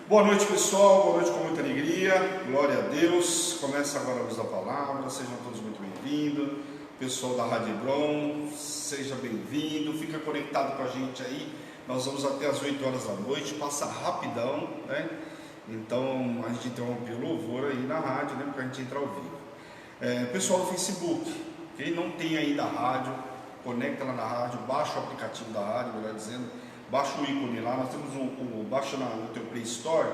Boa noite, pessoal, boa noite com muita alegria, glória a Deus. Começa agora a luz da palavra, sejam todos muito bem-vindos. Pessoal da Rádio Hebron, seja bem-vindo, fica conectado com a gente aí. Nós vamos até as 8 horas da noite, passa rapidão, né? Então a gente interrompeu o louvor aí na rádio, né? Porque a gente entra ao vivo. Pessoal do Facebook, quem não tem ainda a rádio, conecta lá na rádio, baixa o aplicativo da rádio, melhor dizendo. Baixa o ícone lá, nós temos baixa no teu Play Store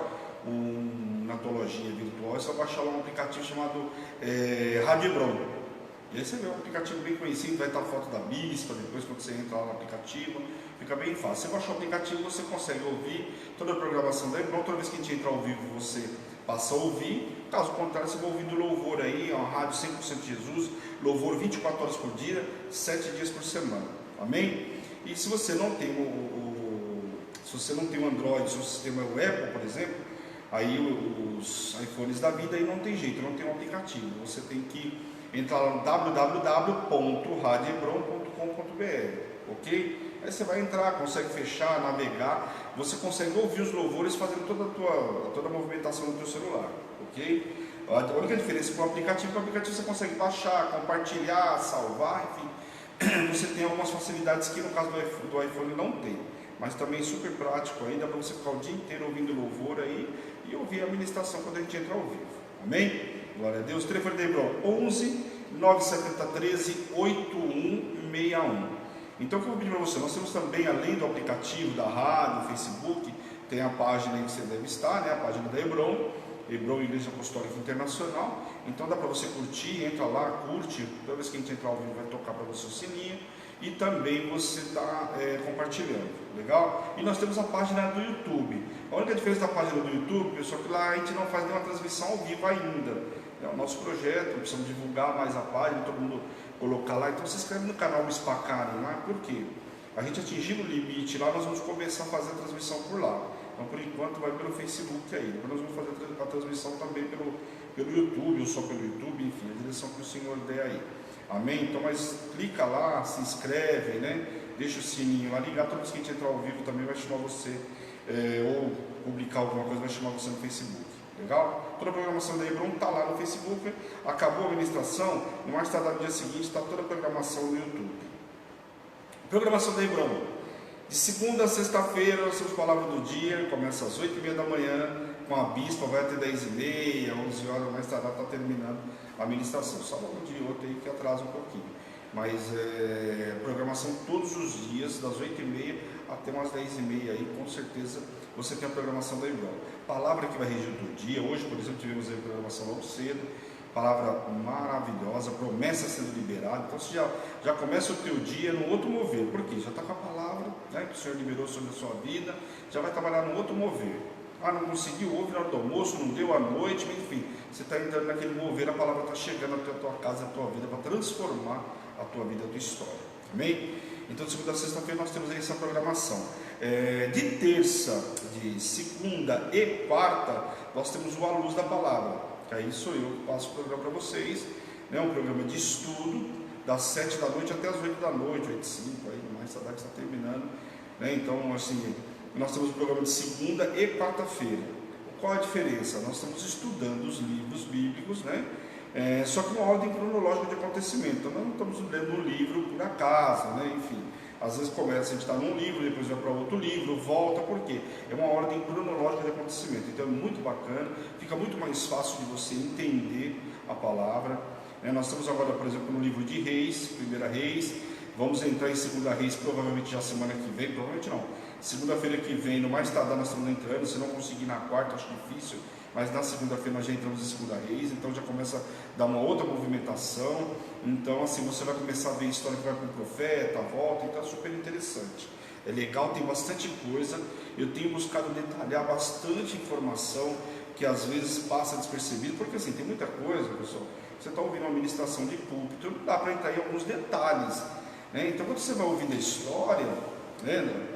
uma antologia virtual, você vai baixar lá um aplicativo chamado Rádio Hebron. E aí você vê um aplicativo bem conhecido, vai estar a foto da bispa, depois quando você entra lá no aplicativo, fica bem fácil. Você baixa o aplicativo, você consegue ouvir toda a programação da Hebron, toda vez que a gente entra ao vivo você passa a ouvir, caso contrário você vai ouvindo louvor aí, uma rádio 100% Jesus, louvor 24 horas por dia, 7 dias por semana, amém? E se você não tem se você não tem um Android, se o sistema é o Apple, por exemplo, aí os iPhones da vida aí não tem jeito, não tem um aplicativo. Você tem que entrar lá no www.radiohebron.com.br, ok? Aí você vai entrar, consegue fechar, navegar, você consegue ouvir os louvores fazendo toda a movimentação no teu celular, ok? A única diferença com o aplicativo você consegue baixar, compartilhar, salvar, enfim. Você tem algumas facilidades que no caso do iPhone não tem. Mas também super prático aí, dá para você ficar o dia inteiro ouvindo louvor aí e ouvir a ministração quando a gente entra ao vivo. Amém? Glória a Deus. Telefone da Hebron, 11 970 13 8161. Então o que eu vou pedir para você, nós temos também, além do aplicativo da rádio, Facebook, tem a página aí que você deve estar, né? A página da Hebron, Hebron Igreja Apostólica Internacional. Então dá para você curtir, entra lá, curte, toda vez que a gente entrar ao vivo vai tocar para você o sininho. E também você está compartilhando, legal? E nós temos a página do YouTube. A única diferença da página do YouTube, pessoal, é que lá a gente não faz nenhuma transmissão ao vivo ainda. É o nosso projeto, precisamos divulgar mais a página, todo mundo colocar lá. Então se inscreve no canal Espacane lá, por quê? A gente atingindo o limite lá, nós vamos começar a fazer a transmissão por lá. Então por enquanto vai pelo Facebook aí, depois nós vamos fazer a transmissão também pelo YouTube, ou só pelo YouTube, enfim, a direção que o Senhor der aí. Amém? Então, mas clica lá, se inscreve, né? Deixa o sininho lá ligado, toda vez que a gente entrar ao vivo também vai chamar você, ou publicar alguma coisa, vai chamar você no Facebook, legal? Toda a programação da Hebron está lá no Facebook, acabou a ministração, no mais tardar no dia seguinte está toda a programação no YouTube. Programação da Hebron, de segunda a sexta-feira, nós temos palavra do dia, começa às 8h30 da manhã, com a bispa, vai até 10h30, 11 horas, mais tardar está terminando a ministração, só um dia outro aí que atrasa um pouquinho, mas programação todos os dias, das 8h30 até umas 10h30 aí, com certeza você tem a programação da Hebron. Palavra que vai regir o teu dia, hoje por exemplo tivemos a programação logo cedo, palavra maravilhosa, promessa sendo liberada, então você já começa o teu dia no outro mover, porque já está com a palavra, né, que o Senhor liberou sobre a sua vida, já vai trabalhar no outro mover. Ah, não conseguiu, ouve na hora do almoço, não deu à noite, enfim, você está entrando naquele mover, a palavra está chegando até a tua casa, a tua vida, para transformar a tua vida, a tua história, amém? Então de segunda a sexta-feira nós temos aí essa programação, de terça, de segunda e quarta, nós temos o A Luz da Palavra, que aí sou eu que passo o programa para vocês, né? Um programa de estudo, das 7 da noite até as 8 da noite, 8h05, aí mais tarde está terminando, né? Então assim, nós temos o programa de segunda e quarta-feira. Qual a diferença? Nós estamos estudando os livros bíblicos, né? Só que uma ordem cronológica de acontecimento. Então nós não estamos lendo um livro por acaso, né? Enfim, às vezes começa, a gente está num livro, depois vai para outro livro, volta, por quê? É uma ordem cronológica de acontecimento. Então é muito bacana, fica muito mais fácil de você entender a palavra. Nós estamos agora, por exemplo, no livro de Reis, 1 Reis, vamos entrar em 2 Reis, provavelmente já semana que vem, provavelmente não. Segunda-feira que vem, no mais tardar nós estamos entrando, se não conseguir na quarta, acho difícil, mas na segunda-feira nós já entramos em 2 Reis, então já começa a dar uma outra movimentação, então assim, você vai começar a ver a história que vai com o profeta, a volta, então é super interessante. É legal, tem bastante coisa, eu tenho buscado detalhar bastante informação, que às vezes passa despercebido, porque assim, tem muita coisa, pessoal, você está ouvindo uma ministração de púlpito, não dá para entrar em alguns detalhes, né? Então quando você vai ouvindo a história,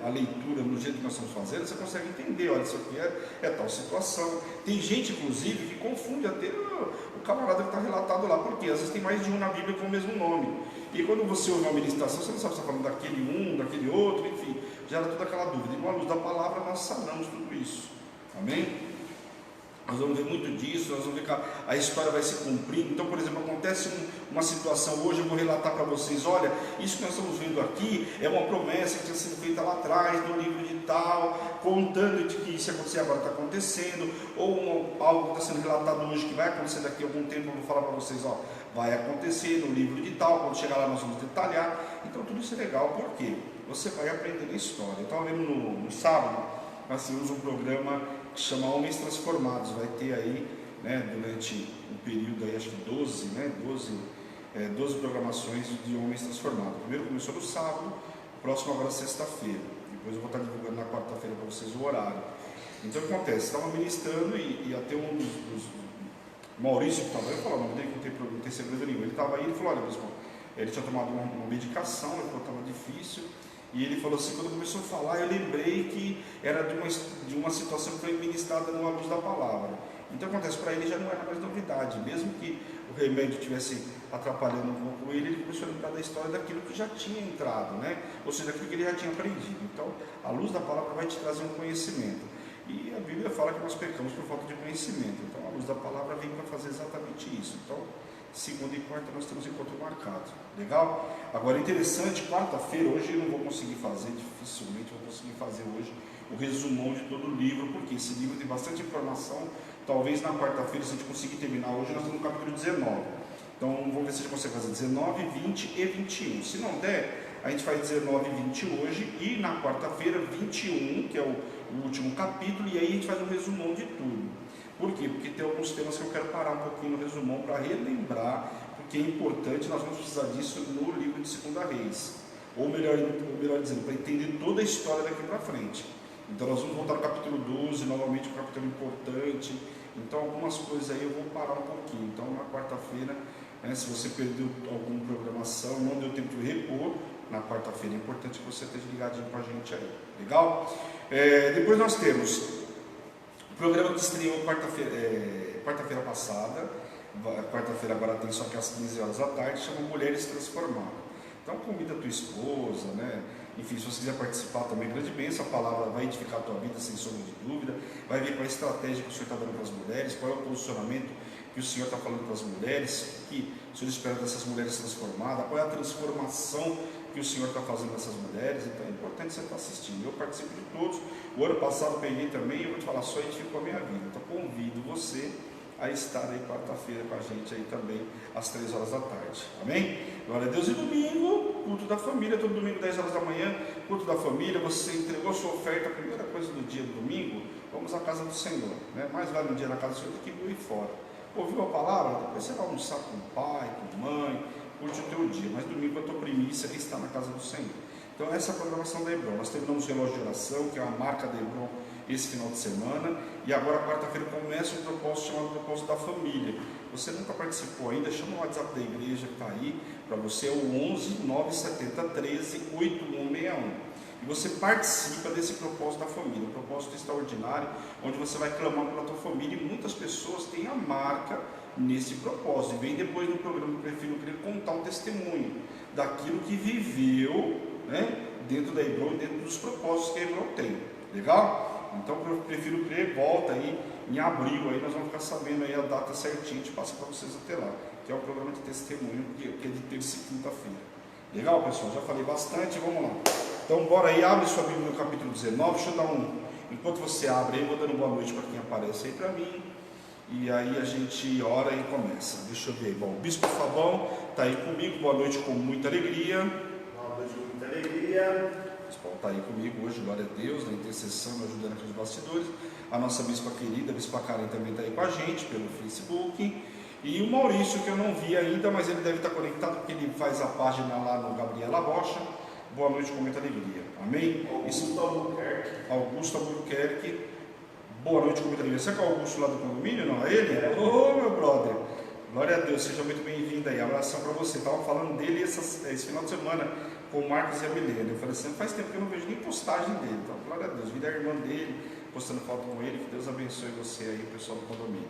a leitura no jeito que nós estamos fazendo, você consegue entender, olha, isso aqui é tal situação. Tem gente, inclusive, que confunde até o camarada que está relatado lá, porque às vezes tem mais de um na Bíblia com o mesmo nome. E quando você ouve uma ministração, você não sabe se está falando daquele um, daquele outro, enfim, gera toda aquela dúvida. E com a luz da palavra nós sanamos tudo isso. Amém? Nós vamos ver muito disso, nós vamos ver que a história vai se cumprindo. Então, por exemplo, acontece uma situação hoje, eu vou relatar para vocês, olha, isso que nós estamos vendo aqui é uma promessa que tinha sido feita lá atrás, no livro de tal, contando de que isso acontecer agora está acontecendo, ou algo que está sendo relatado hoje que vai acontecer daqui a algum tempo, eu vou falar para vocês, ó, vai acontecer no livro de tal, quando chegar lá nós vamos detalhar. Então tudo isso é legal, por quê? Você vai aprendendo a história. Eu estava vendo no sábado, nós temos um programa que chama Homens Transformados, vai ter aí, né, durante um período aí, acho que 12 programações de Homens Transformados. O primeiro começou no sábado, o próximo agora sexta-feira, depois eu vou estar divulgando na quarta-feira para vocês o horário. Então o que acontece? Estava ministrando e até um dos Maurício que estava, eu falava, não tem segredo nenhum, ele estava aí, ele falou, olha, bispo, ele tinha tomado uma medicação, ele falou que estava difícil. E ele falou assim, quando começou a falar, eu lembrei que era de uma situação que foi ministrada no luz da palavra. Então acontece, para ele já não era mais novidade, mesmo que o remédio estivesse atrapalhando um pouco ele começou a lembrar da história daquilo que já tinha entrado, né? Ou seja, daquilo que ele já tinha aprendido. Então, a luz da palavra vai te trazer um conhecimento. E a Bíblia fala que nós pecamos por falta de conhecimento. Então, a luz da palavra vem para fazer exatamente isso. Então, segunda e quarta nós temos encontro marcado. Legal? Agora, interessante, quarta-feira, hoje eu não vou conseguir fazer, dificilmente vou conseguir fazer hoje o resumão de todo o livro, porque esse livro tem bastante informação. Talvez na quarta-feira, se a gente conseguir terminar hoje, nós estamos no capítulo 19. Então, vamos ver se a gente consegue fazer 19, 20 e 21. Se não der, a gente faz 19 e 20 hoje, e na quarta-feira, 21, que é o último capítulo, e aí a gente faz um resumão de tudo. Por quê? Porque tem alguns temas que eu quero parar um pouquinho no resumão para relembrar, porque é importante, nós vamos precisar disso no livro de 2 Reis, ou melhor dizendo, para entender toda a história daqui para frente. Então nós vamos voltar ao capítulo 12, novamente um capítulo importante. Então algumas coisas aí eu vou parar um pouquinho. Então na quarta-feira, né, se você perdeu alguma programação, não deu tempo de repor, na quarta-feira é importante que você esteja ligadinho com a gente aí. Legal? Depois nós temos o programa que estreou quarta-feira passada. Quarta-feira agora tem só que às 15 horas da tarde, chama Mulheres Transformadas. Então convida a tua esposa, né? Enfim, se você quiser participar também, grande bênção, a palavra vai edificar a tua vida sem sombra de dúvida, vai ver qual é a estratégia que o Senhor está dando para as mulheres, qual é o posicionamento que o Senhor está falando para as mulheres, que o Senhor espera dessas mulheres transformadas, qual é a transformação que o Senhor está fazendo nessas mulheres. Então é importante você estar assistindo. Eu participo de todos, o ano passado peguei também, eu vou te falar, só edificou a minha vida. Então convido você a estar aí quarta-feira com a gente aí também, às 3 horas da tarde. Amém? Glória a Deus. E domingo, culto da família, todo domingo, 10 horas da manhã, culto da família. Você entregou a sua oferta, a primeira coisa do dia do domingo, vamos à casa do Senhor, né? Mais vale um dia na casa do Senhor do que mil e fora. Ouviu a palavra? Depois você vai almoçar com o pai, com a mãe, curte o teu dia. Mas domingo a tua primícia é estar na casa do Senhor. Então essa é a programação da Hebron. Nós terminamos o relógio de oração, que é uma marca da Hebron, esse final de semana, e agora quarta-feira começa um propósito chamado propósito da família. Você nunca participou ainda, chama o WhatsApp da igreja que está aí para você, é o 11 970 13 8161, e você participa desse propósito da família, um propósito extraordinário, onde você vai clamar pela tua família, e muitas pessoas têm a marca nesse propósito, e vem depois no programa Prefiro Crer contar um testemunho daquilo que viveu, né, dentro da Hebron e dentro dos propósitos que a Hebron tem. Legal? Então eu prefiro crer, volta aí em abril, aí nós vamos ficar sabendo aí a data certinha, a gente passa para vocês até lá, que é o programa de testemunho, que é de terça e quinta-feira. Legal, pessoal? Já falei bastante, vamos lá. Então bora aí, abre sua Bíblia no capítulo 19, deixa eu dar enquanto você abre aí, eu vou dando boa noite para quem aparece aí para mim, e aí a gente ora e começa. Deixa eu ver aí, bom, o Bispo Fabão está aí comigo, boa noite com muita alegria. Boa noite com muita alegria. Paulo está aí comigo hoje, glória a Deus, na intercessão, me ajudando aqui nos bastidores. A nossa bispa querida, a bispa Karen, também está aí com a gente pelo Facebook. E o Maurício, que eu não vi ainda, mas ele deve estar conectado, porque ele faz a página lá no Gabriela Rocha. Boa noite com muita alegria. Amém? Augusto Albuquerque. Boa noite com muita alegria. Será que é o Augusto lá do condomínio? Não é ele? Ô, meu brother. Glória a Deus, seja muito bem-vindo aí. Abração para você. Estava falando dele esse final de semana com o Marcos e a Milena. Eu falei assim, faz tempo que eu não vejo nem postagem dele. Então, glória a Deus, vi a irmã dele, postando foto com ele. Que Deus abençoe você aí, o pessoal do condomínio.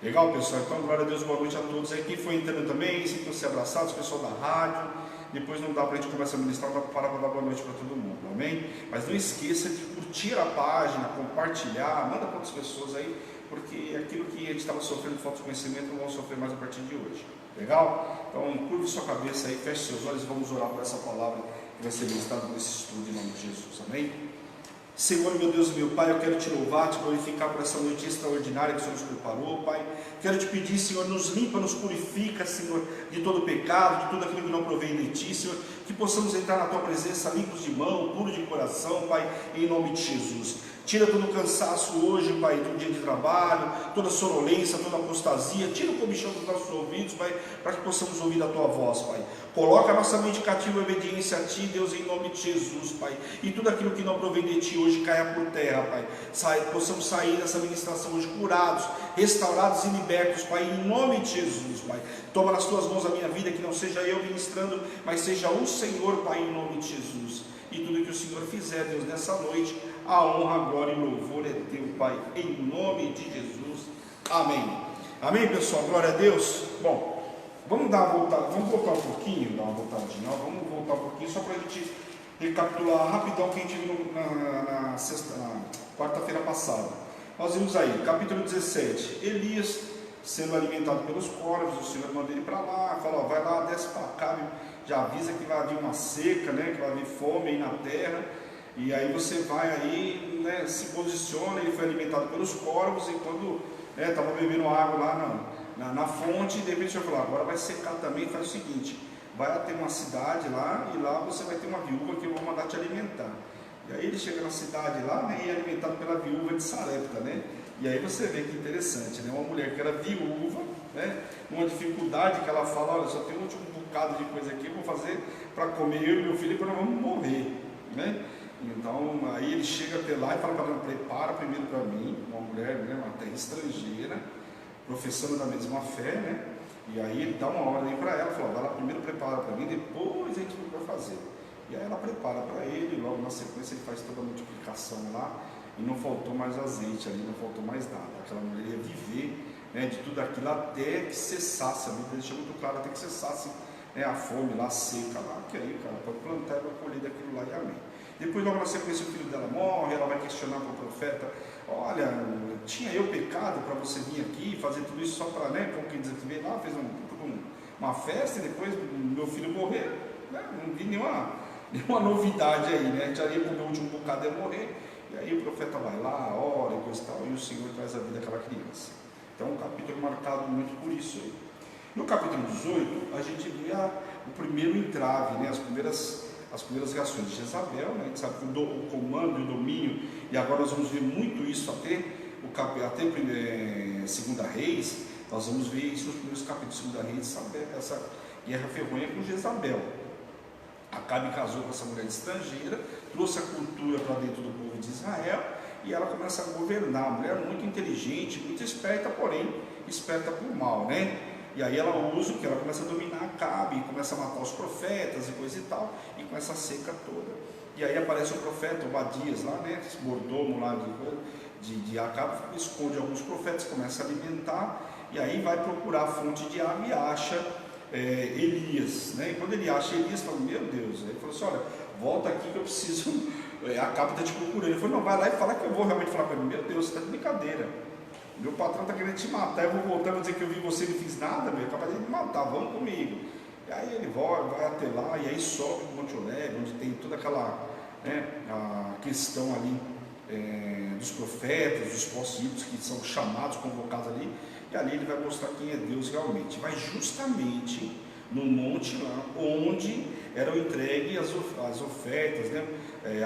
Legal, pessoal? Então, glória a Deus, boa noite a todos aí. Quem foi entrando também, sintam-se abraçados, o pessoal da rádio. depois não dá para a gente começar a ministrar, não dá para dar boa noite para todo mundo, amém? Mas não esqueça de curtir a página, compartilhar, manda para outras pessoas aí, porque aquilo que a gente estava sofrendo falta de conhecimento, não vamos sofrer mais a partir de hoje, legal? Então curve sua cabeça aí, feche seus olhos e vamos orar por essa palavra que vai ser ministrada nesse estudo em nome de Jesus, amém? Senhor, meu Deus e meu Pai, eu quero te louvar, te glorificar por essa noite extraordinária que o Senhor nos preparou, Pai. Quero te pedir, Senhor, nos limpa, nos purifica, Senhor, de todo pecado, de tudo aquilo que não provém de Ti, Senhor, que possamos entrar na Tua presença limpos de mão, puros de coração, Pai, em nome de Jesus. Tira todo o cansaço hoje, Pai, do dia de trabalho, toda sonolência, toda apostasia, tira o comichão dos nossos ouvidos, Pai, para que possamos ouvir a Tua voz, Pai. Coloca a nossa mente cativa em obediência a Ti, Deus, em nome de Jesus, Pai. E tudo aquilo que não provém de Ti hoje caia por terra, Pai. Possamos sair dessa ministração hoje curados, restaurados e libertos, Pai, em nome de Jesus, Pai. Toma nas Tuas mãos a minha vida, que não seja eu ministrando, mas seja o Senhor, Pai, em nome de Jesus. E tudo que o Senhor fizer, Deus, nessa noite, a honra, a glória e louvor é Teu, Pai, em nome de Jesus. Amém. Amém, pessoal? Glória a Deus. Bom, vamos voltar um pouquinho, vamos voltar um pouquinho, só para a gente recapitular rapidão o que a gente viu na quarta-feira passada. Nós vimos aí, capítulo 17, Elias sendo alimentado pelos corvos, o Senhor manda ele para lá, fala, ó, vai lá, desce para cá, já avisa que vai haver uma seca, né, que vai haver fome aí na terra, e aí você vai aí, né, se posiciona. Ele foi alimentado pelos corvos, e quando estava bebendo água lá na fonte, e de repente ele falou, agora vai secar também, faz o seguinte, vai até uma cidade lá, e lá você vai ter uma viúva que eu vou mandar te alimentar. E aí ele chega na cidade lá, né, e é alimentado pela viúva de Sarepta, né? E aí você vê que interessante, né? Uma mulher que era viúva, né? Uma dificuldade que ela fala, olha, só tem um último bocado de coisa aqui, eu vou fazer para comer eu e meu filho, para não vamos morrer, né? Então aí ele chega até lá e fala para ela, prepara primeiro para mim, uma mulher, né, uma terra estrangeira, professando da mesma fé, né? E aí ele dá uma ordem para ela, fala, vai lá primeiro prepara para mim, depois a gente vai fazer. E aí ela prepara para ele, e logo na sequência ele faz toda a multiplicação lá, e não faltou mais azeite ali, não faltou mais nada. Aquela mulher ia viver, né, de tudo aquilo até que cessasse, a Bíblia deixa muito claro, até que cessasse, né, a fome lá, a seca lá, que aí o cara pode plantar e vai colher daquilo lá, e amém. Depois logo na sequência o filho dela morre, ela vai questionar para o profeta, olha, tinha eu pecado para você vir aqui, fazer tudo isso só para, né, como quem diz que veio lá, fez uma festa, e depois meu filho morrer, né, não vi nenhuma novidade aí, né, já ia comer o último bocado e ia morrer. E aí o profeta vai lá, ora e coisa e tal, e o Senhor traz a vida daquela criança. Então um capítulo marcado muito por isso aí. No capítulo 18, a gente vê o primeiro entrave, né, as primeiras reações de Jezabel, né, a gente sabe que o comando e o domínio, e agora nós vamos ver muito isso até Segunda Reis, nós vamos ver isso nos primeiros capítulos de Segunda Reis, essa guerra ferronha com Jezabel. Acabe casou com essa mulher estrangeira, trouxe a cultura para dentro do povo de Israel, e ela começa a governar. Uma mulher muito inteligente, muito esperta, porém esperta por mal, né? E aí ela usa o que? Ela começa a dominar Acabe, começa a matar os profetas e coisa e tal, e com essa seca toda. E aí aparece o profeta Obadias lá, né? Esse mordomo lá de Acabe, esconde alguns profetas, começa a alimentar, e aí vai procurar a fonte de água e acha Elias, né? E quando ele acha Elias, fala, meu Deus, aí ele falou assim, olha, volta aqui que eu preciso, Acabe está te procurando. Ele falou, não, vai lá e fala que eu vou realmente falar com ele. Meu Deus, você está de brincadeira, meu patrão está querendo te matar, eu vou voltar, vou dizer que eu vi você e não fiz nada, meu, capaz de me matar, vamos comigo. E aí ele vai até lá, e aí sobe o Monte Horebe, onde tem toda aquela, né, a questão ali dos profetas, dos postos que são chamados, convocados ali, e ali ele vai mostrar quem é Deus realmente. Vai justamente no monte lá, onde eram entregues as ofertas, né,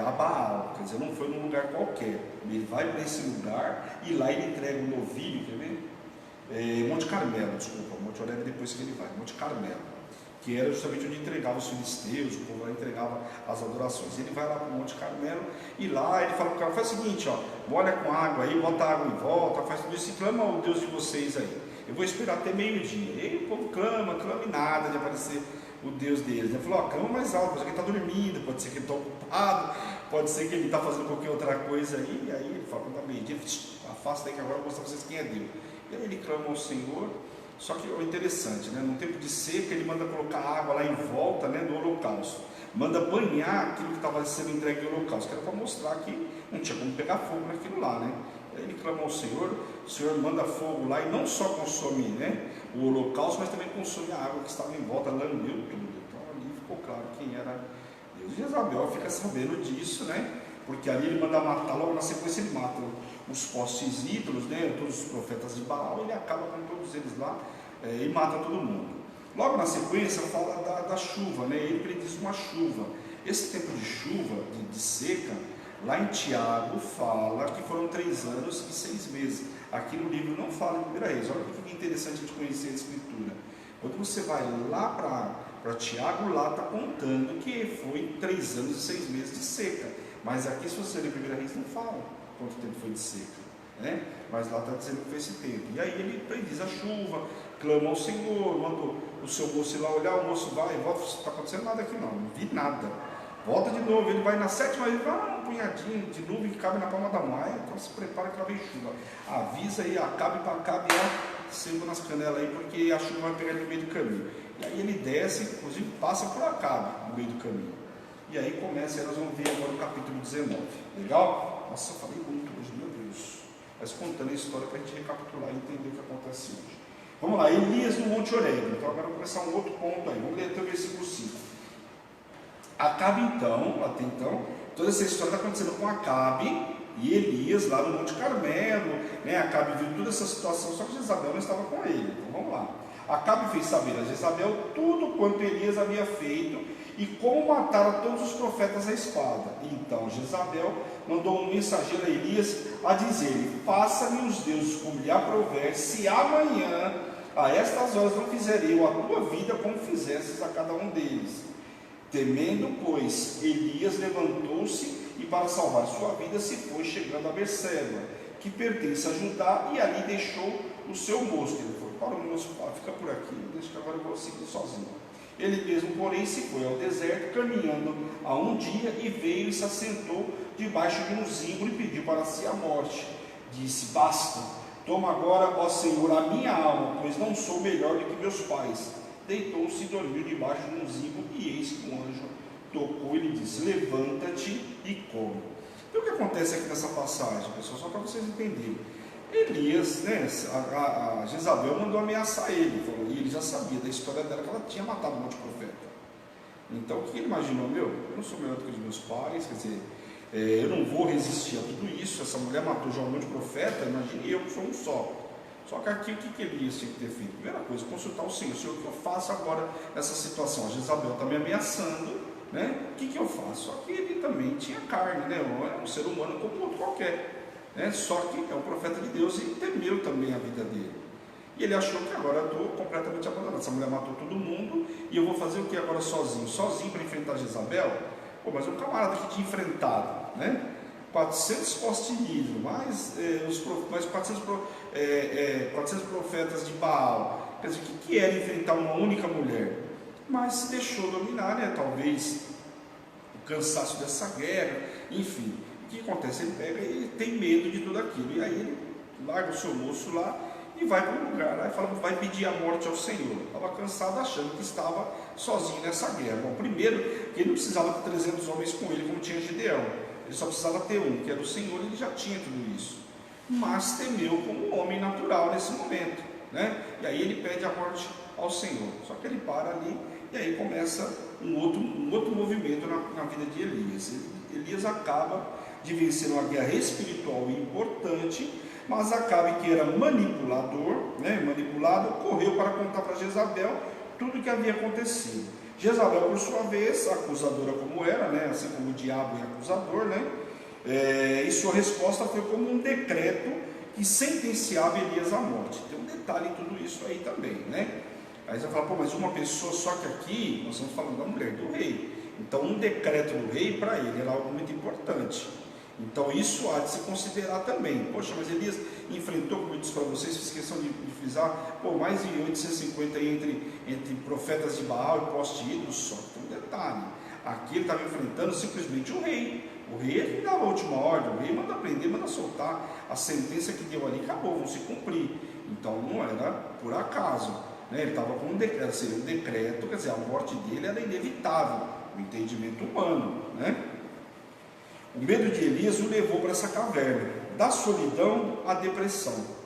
a Baal, quer dizer, não foi num lugar qualquer. Ele vai para esse lugar e lá ele entrega o novilho, quer ver? Monte Carmelo, desculpa, Monte Horebe depois que ele vai, Monte Carmelo, que era justamente onde entregava os filisteus, o povo lá entregava as adorações. Ele vai lá para o Monte Carmelo e lá ele fala para o cara, faz o seguinte, ó, molha com água aí, bota água em volta, faz tudo isso e clama ao Deus de vocês aí. Eu vou esperar até meio-dia. E aí o povo clama e nada de aparecer o Deus deles. Ele falou, ó, clama mais alto, pode ser que ele está dormindo, pode ser que ele está ocupado, pode ser que ele está fazendo qualquer outra coisa aí. E aí ele fala, quando dá meio-dia, afasta aí que agora eu vou mostrar para vocês quem é Deus. E aí ele clama ao Senhor, Só que é interessante, né? No tempo de seca, ele manda colocar água lá em volta, né, do holocausto. Manda banhar aquilo que estava sendo entregue ao holocausto, que era para mostrar que não tinha como pegar fogo naquilo lá, né? Aí ele clama ao Senhor, o Senhor manda fogo lá e não só consome, né, o holocausto, mas também consome a água que estava em volta, lambeu tudo. Então ali ficou claro quem era Deus. E Jezabel fica sabendo disso, né? Porque ali ele manda matar, logo na sequência ele mata os postes ídolos, né, todos os profetas de Baal, ele acaba com todos eles lá e mata todo mundo. Logo na sequência fala da chuva, né? Ele prediz uma chuva. Esse tempo de chuva, de seca, lá em Tiago fala que foram 3 anos e 6 meses. Aqui no livro não fala em 1 Reis. Olha o que é interessante de conhecer a Escritura. Quando você vai lá para Tiago, lá está contando que foi 3 anos e 6 meses de seca. Mas aqui, se você ler 1 Reis, não fala quanto tempo foi de seca, né? Mas lá está dizendo que foi esse tempo. E aí ele prediz a chuva, clama ao Senhor, manda o seu moço ir lá olhar, o moço vai, volta, não está acontecendo nada aqui não vi nada. Volta de novo, ele vai na 7ª, ele vai um punhadinho de nuvem que cabe na palma da mão. Então se prepara que lá vem chuva. Avisa aí, Acabe para Acabe, sendo nas canelas aí, porque a chuva vai pegar ele no meio do caminho. E aí ele desce, inclusive passa por Acabe no meio do caminho. E aí começa, nós vamos ver agora o capítulo 19. Legal? Nossa, eu falei muito hoje, meu Deus. Mas contando a história para a gente recapitular e entender o que acontece hoje. Vamos lá, Elias no Monte Horebe. Então agora vamos começar um outro ponto aí. Vamos ler até o versículo 5. Acabe então, até então, toda essa história está acontecendo com Acabe e Elias lá no Monte Carmelo, né? Acabe viu toda essa situação, só que Jezabel não estava com ele. Então vamos lá. Acabe fez saber a Jezabel tudo quanto Elias havia feito e como mataram todos os profetas à espada. Então Jezabel mandou um mensageiro a Elias a dizer-lhe: faça-me os deuses como lhe aprouver, se amanhã a estas horas não fizer eu a tua vida como fizesses a cada um deles. Temendo, pois, Elias levantou-se e para salvar sua vida se foi, chegando a Berseba, que pertence a Judá, e ali deixou o seu moço. Ele falou: para o moço, fica por aqui, deixa que agora eu vou seguir sozinho. Ele mesmo, porém, se foi ao deserto, caminhando há um dia, e veio e se assentou debaixo de um zimbro e pediu para si a morte. Disse: basta, toma agora, ó Senhor, a minha alma, pois não sou melhor do que meus pais. Deitou-se e dormiu debaixo de um zimbro, e eis que um anjo tocou e lhe disse: levanta-te e come. Então o que acontece aqui nessa passagem, pessoal, só para vocês entenderem. Elias, né, a Jezabel mandou ameaçar ele, falou, e ele já sabia da história dela, que ela tinha matado um monte de profeta. Então o que ele imaginou? Eu não sou melhor do que os meus pais, quer dizer, eu não vou resistir a tudo isso. Essa mulher matou já um monte de profeta, imagine eu que sou um só. Só que aqui o que Elias tinha que ter feito? Primeira coisa, consultar o Senhor: Senhor, o que eu faço agora nessa situação? A Jezabel está me ameaçando, né? O que eu faço? Só que ele também tinha carne, né? É um ser humano como outro qualquer. Só que é um profeta de Deus e temeu também a vida dele. E ele achou que agora eu estou completamente abandonado. Essa mulher matou todo mundo e eu vou fazer o que agora sozinho? Sozinho para enfrentar Jezabel? Pô, mas um camarada que tinha enfrentado, né? 400 postes de ídolo, mais 400 profetas de Baal. Quer dizer, o que era enfrentar uma única mulher? Mas se deixou dominar, né? Talvez o cansaço dessa guerra, enfim. O que acontece? Ele pega e tem medo de tudo aquilo, e aí ele larga o seu moço lá e vai para um lugar lá e fala: vai pedir a morte ao Senhor. Estava cansado, achando que estava sozinho nessa guerra. Bom, primeiro, que ele não precisava ter 300 homens com ele como tinha Gideão, ele só precisava ter um, que era o Senhor, e ele já tinha tudo isso, mas temeu como homem natural nesse momento, né? E aí ele pede a morte ao Senhor. Só que ele para ali, e aí começa um outro movimento na vida de Elias. Elias acaba de vencer uma guerra espiritual importante, mas Acabe, que era manipulador, né, manipulado, correu para contar para Jezabel tudo o que havia acontecido. Jezabel, por sua vez, acusadora como era, né, assim como o diabo é acusador, né, e sua resposta foi como um decreto que sentenciava Elias à morte. Tem um detalhe em tudo isso aí também, né? Aí você vai falar: pô, mas uma pessoa, só que aqui nós estamos falando da mulher, do rei. Então um decreto do rei para ele era algo muito importante. Então isso há de se considerar também. Poxa, mas Elias enfrentou, como eu disse para vocês, fiz questão de frisar, mais de 850 entre profetas de Baal e postes de ídolos. Só que tem um detalhe: aqui ele estava enfrentando simplesmente o rei. O rei ele dava a última ordem, o rei manda prender, manda soltar. voltar, a sentença que deu ali acabou, vão se cumprir. Então não era por acaso, né? Ele estava com um decreto, seria um decreto, quer dizer, a morte dele era inevitável, o entendimento humano, né? O medo de Elias o levou para essa caverna, da solidão à depressão.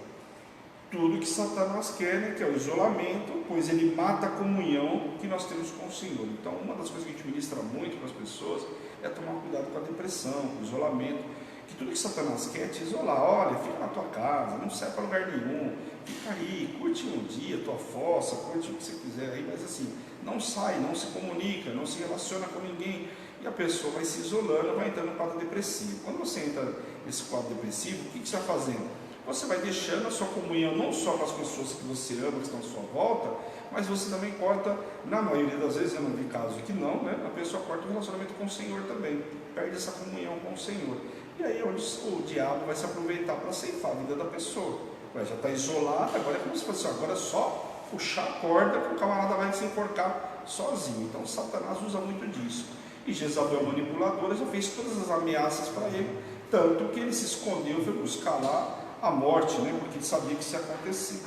Tudo que Satanás quer, né, que é o isolamento, pois ele mata a comunhão que nós temos com o Senhor. Então, uma das coisas que a gente ministra muito para as pessoas é tomar cuidado com a depressão, com o isolamento, que tudo que Satanás quer é te isolar. Olha, fica na tua casa, não sai para lugar nenhum, fica aí, curte um dia, tua fossa, curte o que você quiser aí, mas assim, não sai, não se comunica, não se relaciona com ninguém, e a pessoa vai se isolando, vai entrando no quadro depressivo. Quando você entra nesse quadro depressivo, o que você está fazendo? Você vai deixando a sua comunhão não só com as pessoas que você ama, que estão à sua volta, mas você também corta, na maioria das vezes, eu não vi caso que não, né? A pessoa corta o relacionamento com o Senhor também, perde essa comunhão com o Senhor. E aí é onde o diabo vai se aproveitar para ceifar a vida da pessoa. Já está isolada, agora é como se fosse, agora é só puxar a corda que o camarada vai se enforcar sozinho. Então Satanás usa muito disso. E Jezabel manipuladora já fez todas as ameaças para ele, tanto que ele se escondeu, foi buscar lá a morte, né? Porque ele sabia que isso ia acontecer.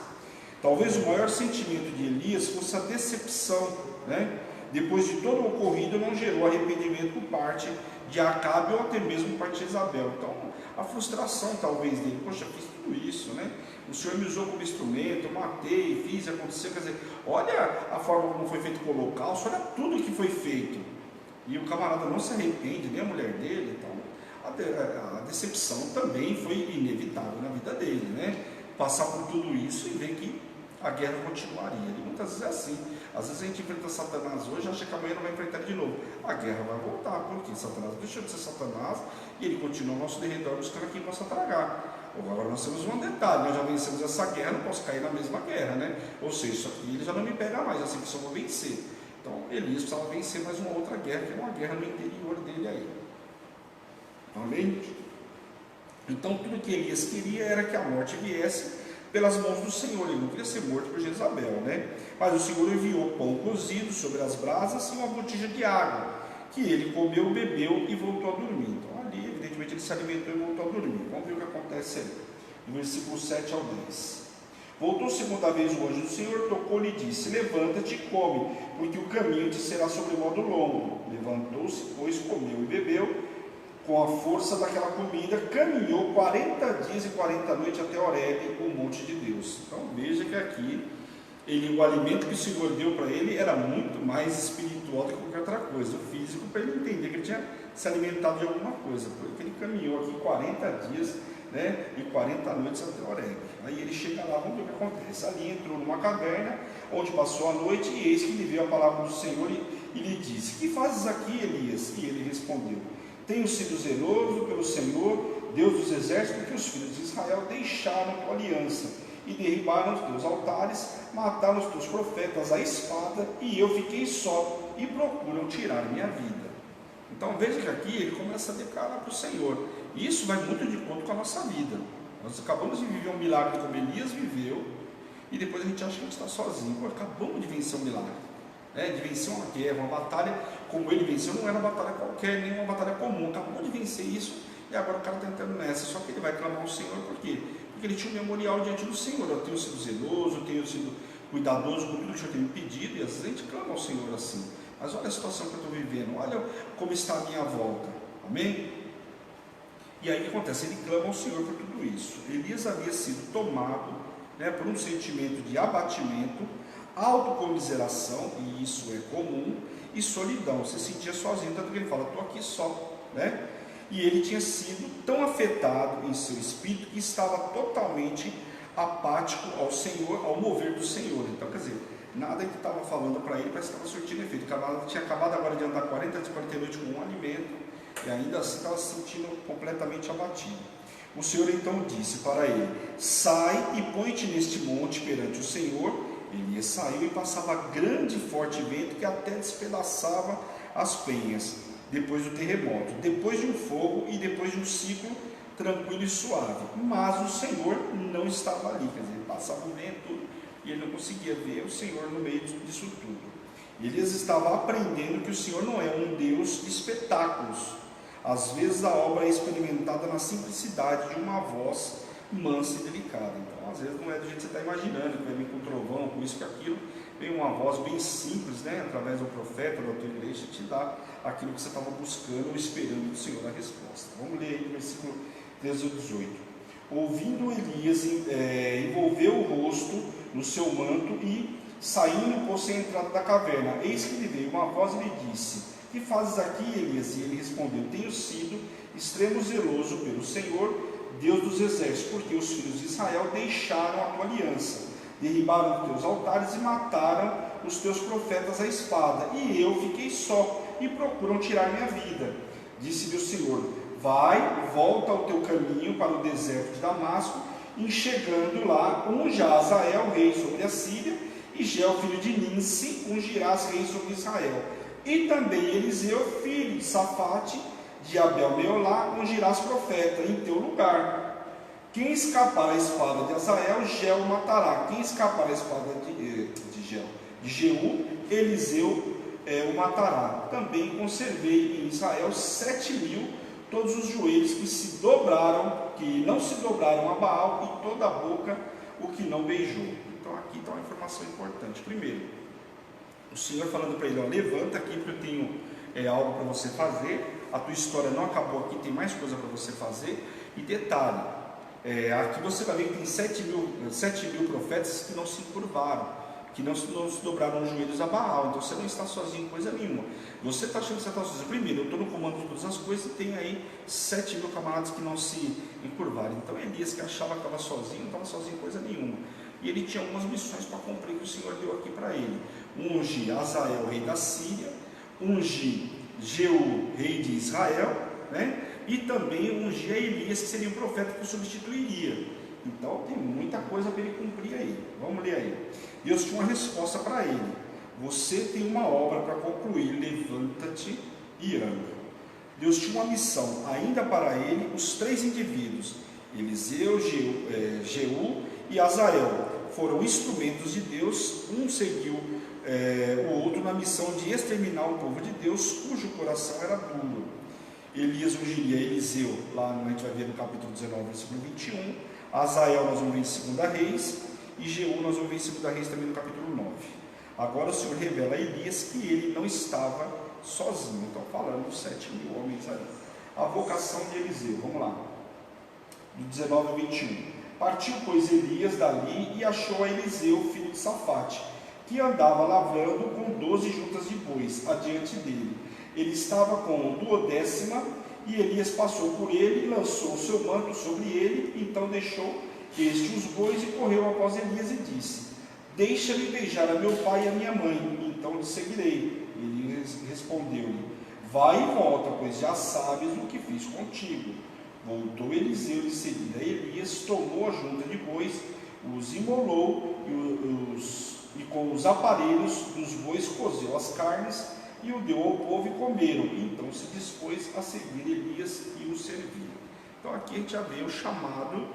Talvez o maior sentimento de Elias fosse a decepção, né? Depois de todo o ocorrido, não gerou arrependimento por parte de Acabe ou até mesmo por parte de Jezabel. Então, a frustração talvez dele, poxa, fiz tudo isso, né? O Senhor me usou como instrumento, eu matei, fiz, aconteceu, quer dizer, olha a forma como foi feito com o holocausto, olha tudo que foi feito. E o camarada não se arrepende, nem a mulher dele, então a decepção também foi inevitável na vida dele, né? Passar por tudo isso e ver que a guerra continuaria. E muitas vezes é assim. Às vezes a gente enfrenta Satanás hoje, acha que amanhã não vai enfrentar de novo. A guerra vai voltar, porque Satanás deixou de ser Satanás e ele continua ao nosso derredor buscando quem possa tragar. Agora nós temos um detalhe, nós já vencemos essa guerra, não posso cair na mesma guerra, né? Ou seja, isso aqui ele já não me pega mais, assim que só vou vencer. Então Elias precisava vencer mais uma outra guerra, que é uma guerra no interior dele aí. Amém? Então tudo que Elias queria era que a morte viesse pelas mãos do Senhor. Ele não queria ser morto por Jezabel, né? Mas o Senhor enviou pão cozido sobre as brasas e uma botija de água, que ele comeu, bebeu e voltou a dormir. Então ali, evidentemente, ele se alimentou e voltou a dormir. Vamos ver o que acontece aí, do versículo 7 ao 10. Voltou segunda vez o anjo do Senhor, tocou-lhe e disse: levanta-te e come, porque o caminho te será sobremodo longo. Levantou-se, pois, comeu e bebeu. Com a força daquela comida, caminhou 40 dias e 40 noites até Horebe, o monte de Deus. Então veja que aqui, o alimento que o Senhor deu para ele era muito mais espiritual do que qualquer outra coisa, o físico, para ele entender que ele tinha se alimentado de alguma coisa, porque ele caminhou aqui 40 dias, né, e 40 noites até Horebe. Aí ele chega lá, vamos ver o que acontece. Ali entrou numa caverna, onde passou a noite, e eis que lhe veio a palavra do Senhor e lhe disse: que fazes aqui, Elias? E ele respondeu: tenho sido zeloso pelo Senhor, Deus dos exércitos, porque os filhos de Israel deixaram a tua aliança e derribaram os teus altares, mataram os teus profetas à espada, e eu fiquei só, e procuram tirar minha vida. Então veja que aqui ele começa a declarar para o Senhor. E isso vai muito de encontro com a nossa vida. Nós acabamos de viver um milagre como Elias viveu, e depois a gente acha que a gente está sozinho. Pô, acabamos de vencer um milagre, de vencer uma guerra, uma batalha como ele venceu. Não era uma batalha qualquer, nem uma batalha comum, acabou de vencer isso, e agora o cara está entrando nessa. Só que ele vai clamar ao Senhor, por quê? Porque ele tinha um memorial diante do Senhor: eu tenho sido zeloso, eu tenho sido cuidadoso com tudo que o Senhor tem me pedido. E às vezes a gente clama ao Senhor assim, mas olha a situação que eu estou vivendo, olha como está a minha volta. Amém? E aí o que acontece? Ele clama ao Senhor por tudo isso. Elias havia sido tomado, por um sentimento de abatimento, autocomiseração, e isso é comum, e solidão. Você se sentia sozinho, tanto que ele fala: estou aqui só, E ele tinha sido tão afetado em seu espírito que estava totalmente apático ao Senhor, ao mover do Senhor. Então, quer dizer, nada que estava falando para ele parece que estava surtindo efeito. Tinha acabado agora de andar 40 dias, 40 noites com um alimento, e ainda assim estava se sentindo completamente abatido. O Senhor então disse para ele: sai e põe-te neste monte perante o Senhor. Elias saiu e passava grande e forte vento que até despedaçava as penhas, depois do terremoto, depois de um fogo e depois de um ciclo tranquilo e suave. Mas o Senhor não estava ali, quer dizer, passava o vento e ele não conseguia ver o Senhor no meio disso tudo. Elias estava aprendendo que o Senhor não é um Deus de espetáculos, Às vezes a obra é experimentada na simplicidade de uma voz mansa e delicada. Então, às vezes não é do jeito que você está imaginando, que vai vir com trovão, com isso, com aquilo. Vem uma voz bem simples, né? Através do profeta, da tua igreja, te dá aquilo que você estava buscando ou esperando do Senhor a resposta. Vamos ler aí no versículo 13 ao 18. Ouvindo Elias, envolveu o rosto no seu manto e, saindo, pôs-se à entrada da caverna. Eis que lhe veio uma voz e lhe disse: que fazes aqui, Elias? E ele respondeu: tenho sido extremo zeloso pelo Senhor, Deus dos exércitos, porque os filhos de Israel deixaram a tua aliança, derribaram os teus altares e mataram os teus profetas à espada, e eu fiquei só, e procuram tirar minha vida. Disse-lhe o Senhor: vai, volta ao teu caminho para o deserto de Damasco, e chegando lá, unja Azael, rei sobre a Síria, e Geu, filho de Ninsi, ungirás rei sobre Israel. E também Eliseu, filho de Safate, de Abel-Meolá, ungirás profeta em teu lugar. Quem escapar à espada de Azael, Geu matará. Quem escapar à espada de Jeú, Eliseu o matará. Também conservei em Israel 7.000, todos os joelhos que não se dobraram a Baal, e toda a boca o que não beijou. Então aqui está uma informação importante. Primeiro, o Senhor falando para ele: ó, levanta aqui, porque eu tenho algo para você fazer. A tua história não acabou aqui, tem mais coisa para você fazer. E detalhe, aqui você vai ver que tem 7.000 profetas que não se curvaram, que não se dobraram os joelhos a Baal. Então você não está sozinho em coisa nenhuma. Você está achando que você está sozinho. Primeiro, eu estou no comando de todas as coisas, e tem aí 7.000 camaradas que não se encurvaram. Então Elias, que achava que estava sozinho, não estava sozinho em coisa nenhuma. E ele tinha algumas missões para cumprir que o Senhor deu aqui para ele: ungir Azael, rei da Síria, ungir Jeú, rei de Israel, né? E também ungir Elias, que seria o profeta que o substituiria. Então tem muita coisa para ele cumprir aí. Vamos ler aí. Deus tinha uma resposta para ele: você tem uma obra para concluir, levanta-te e anda. Deus tinha uma missão ainda para ele. Os 3 indivíduos, Eliseu, Jeú e Azael, foram instrumentos de Deus. Um seguiu o outro na missão de exterminar o povo de Deus, cujo coração era duro. Elias ungiria Eliseu, lá a gente vai ver no capítulo 19, versículo 21. Azael nós vamos ver em 2 Reis, e Jeú nós vamos ver em 2 Reis também no capítulo 9. Agora o Senhor revela a Elias que ele não estava sozinho. Então falando dos 7.000 homens aí. A vocação de Eliseu, vamos lá, do 19 ao 21. Partiu, pois, Elias dali e achou a Eliseu, filho de Safate, que andava lavrando com 12 juntas de bois adiante dele. Ele estava com 12ª, e Elias passou por ele e lançou o seu manto sobre ele. Então deixou este os bois e correu após Elias e disse: deixa-me beijar a meu pai e a minha mãe, então lhe seguirei. Ele respondeu-lhe: vai e volta, pois já sabes o que fiz contigo. Voltou Eliseu de seguida a Elias, tomou a junta de bois, os imolou e com os aparelhos dos bois cozeu as carnes e o deu ao povo e comeram. Então se dispôs a seguir Elias e o servir. Então aqui a gente já vê o chamado,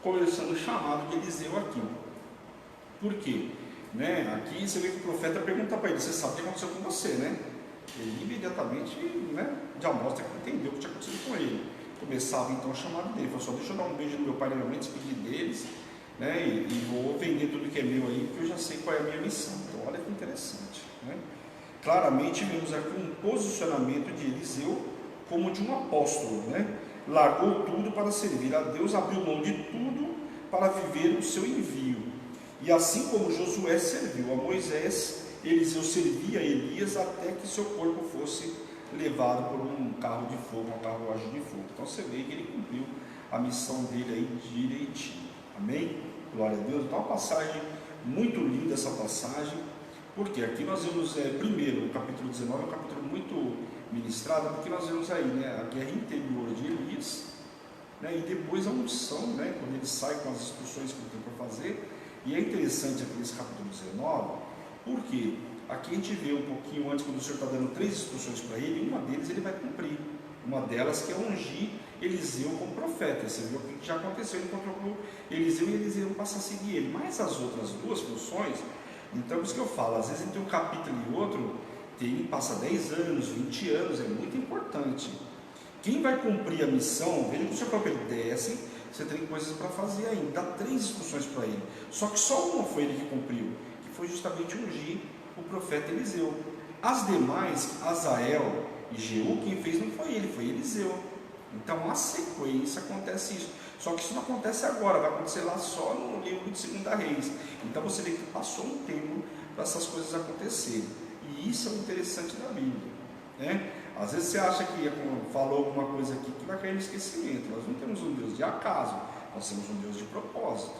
começando o chamado de Eliseu aqui. Por quê? Aqui você vê que o profeta pergunta para ele: você sabe o que aconteceu com você, né? Ele imediatamente já mostra que entendeu o que tinha acontecido com ele. Começava então o chamado dele: falou: só deixa eu dar um beijo no meu pai e na minha mãe, despedir deles, e vou vender tudo que é meu aí, porque eu já sei qual é a minha missão. Então olha que interessante, Claramente vemos aqui um posicionamento de Eliseu como de um apóstolo, Largou tudo para servir a Deus, abriu mão de tudo para viver o seu envio. E assim como Josué serviu a Moisés, Eliseu servia a Elias até que seu corpo fosse levado por um carro de fogo, uma carruagem de fogo. Então você vê que ele cumpriu a missão dele aí direitinho. Amém? Glória a Deus. Então uma passagem muito linda, essa passagem, porque aqui nós vemos primeiro o capítulo 19, é um capítulo muito ministrado, porque nós vemos aí a guerra interior de Elias, e depois a unção, quando ele sai com as instruções que ele tem para fazer. E é interessante aqui nesse capítulo 19, porque aqui a gente vê um pouquinho antes, quando o Senhor está dando 3 instruções para ele, uma deles ele vai cumprir. Uma delas que é ungir Eliseu como profeta. Você viu o que já aconteceu, ele encontrou com Eliseu e Eliseu passa a seguir ele. Mas as outras 2 funções, então por isso que eu falo, às vezes entre um capítulo e outro, passa 10 anos, 20 anos, é muito importante. Quem vai cumprir a missão, veja que o Senhor próprio desce, você tem coisas para fazer ainda, dá 3 instruções para ele, só que só uma foi ele que cumpriu, que foi justamente ungir o profeta Eliseu. As demais, Azael e Jeú, quem fez não foi ele, foi Eliseu. Então, na sequência, acontece isso. Só que isso não acontece agora, vai acontecer lá só no livro de 2 Reis. Então, você vê que passou um tempo para essas coisas acontecerem. E isso é o interessante da Bíblia, né? Às vezes você acha que falou alguma coisa aqui que vai cair no esquecimento. Nós não temos um Deus de acaso, nós temos um Deus de propósito.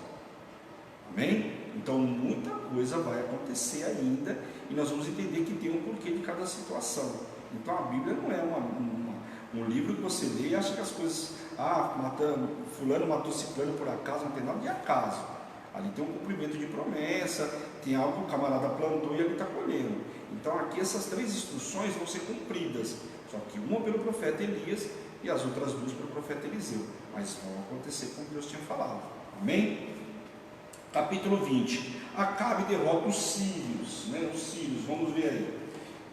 Amém? Então, muita coisa vai acontecer ainda e nós vamos entender que tem um porquê de cada situação. Então, a Bíblia não é um livro que você lê e acha que as coisas, fulano matou ciclano por acaso, não tem nada de acaso. Ali tem um cumprimento de promessa, tem algo que o camarada plantou e ele está colhendo. Então aqui essas 3 instruções vão ser cumpridas, só que uma pelo profeta Elias e as outras 2 pelo profeta Eliseu, mas vão acontecer como Deus tinha falado. Amém? Capítulo 20. Acabe derrota os sírios, né? Os sírios, vamos ver aí.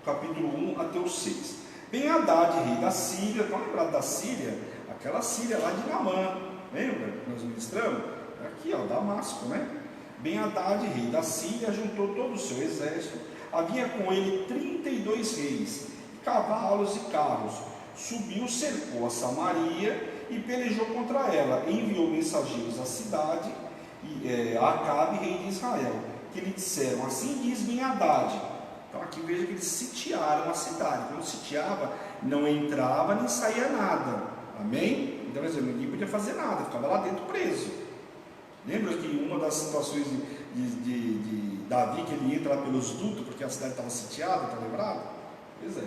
Capítulo 1 até o 6. Ben-Hadad, rei da Síria, estão lembrados da Síria? Aquela Síria lá de Naamã, lembra que nós ministramos? Aqui, ó, Damasco, né? Ben-Hadad, rei da Síria, juntou todo o seu exército, havia com ele 32 reis, cavalos e carros, subiu, cercou a Samaria e pelejou contra ela, enviou mensageiros à cidade, a Acabe, rei de Israel, que lhe disseram, assim diz Ben-Hadad. Então aqui veja que eles sitiaram a cidade. Quando sitiava, não entrava nem saía nada. Amém? Então, por exemplo, ninguém podia fazer nada, ficava lá dentro preso. Lembra que uma das situações de Davi, que ele entra lá pelos dutos, porque a cidade estava sitiada, está lembrado? Pois é.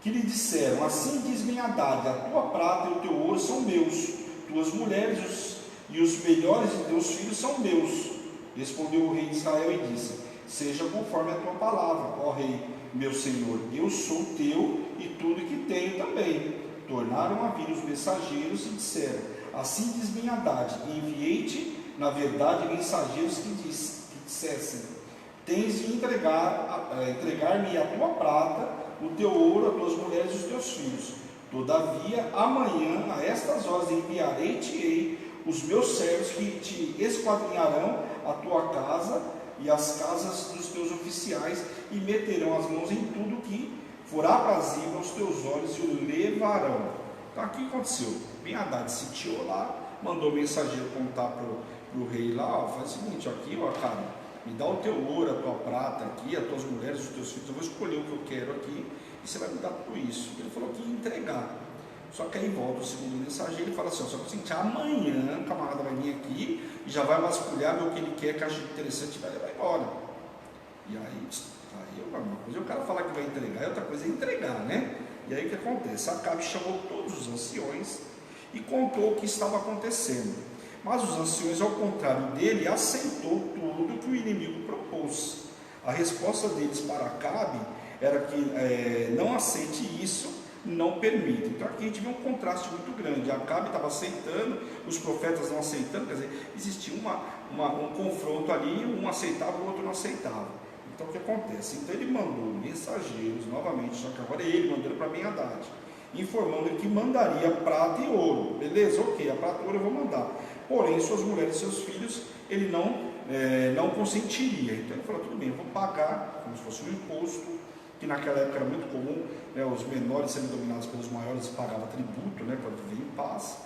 Que lhe disseram, assim diz Ben-Hadad, a tua prata e o teu ouro são meus, tuas mulheres e os melhores de teus filhos são meus. Respondeu o rei de Israel e disse, seja conforme a tua palavra, ó rei, meu senhor, eu sou teu e tudo que tenho também. Tornaram a vir os mensageiros e disseram, assim diz Ben-Hadad, enviei-te, na verdade, mensageiros que dissessem, tens de entregar-me a tua prata, o teu ouro, as tuas mulheres e os teus filhos. Todavia, amanhã, a estas horas, enviarei-te-ei os meus servos que te esquadrinharão a tua casa e as casas dos teus oficiais e meterão as mãos em tudo que for aprazível aos teus olhos e o levarão. Então aqui aconteceu, Ben-Hadad sitiou lá, mandou o mensageiro contar para o rei lá, faz o seguinte, aqui ó, cara, me dá o teu ouro, a tua prata aqui, as tuas mulheres, os teus filhos, eu vou escolher o que eu quero aqui e você vai me dar tudo isso. Ele falou que ia entregar. Só que aí volta o segundo mensageiro e fala assim, só que assim, amanhã o camarada vai vir aqui e já vai vasculhar, ver o que ele quer, que acha interessante e vai levar embora. E aí uma coisa é o cara falar que vai entregar, e outra coisa é entregar, né? E aí o que acontece? Acabe chamou todos os anciões e contou o que estava acontecendo. Mas os anciões, ao contrário dele, aceitou tudo que o inimigo propôs. A resposta deles para Acabe era que não aceite isso, não permite. Então aqui a gente vê um contraste muito grande. Acabe estava aceitando, os profetas não aceitando, quer dizer, existia um confronto ali, um aceitava, o outro não aceitava. Então o que acontece? Então ele mandou mensageiros novamente, só que agora ele mandando para Ben-Hadad, informando que mandaria prata e ouro. Beleza, ok, a prata e ouro eu vou mandar. Porém, suas mulheres e seus filhos, ele não consentiria. Então ele falou, tudo bem, eu vou pagar como se fosse um imposto, que naquela época era muito comum, né, os menores sendo dominados pelos maiores pagavam tributo, né, para viver em paz.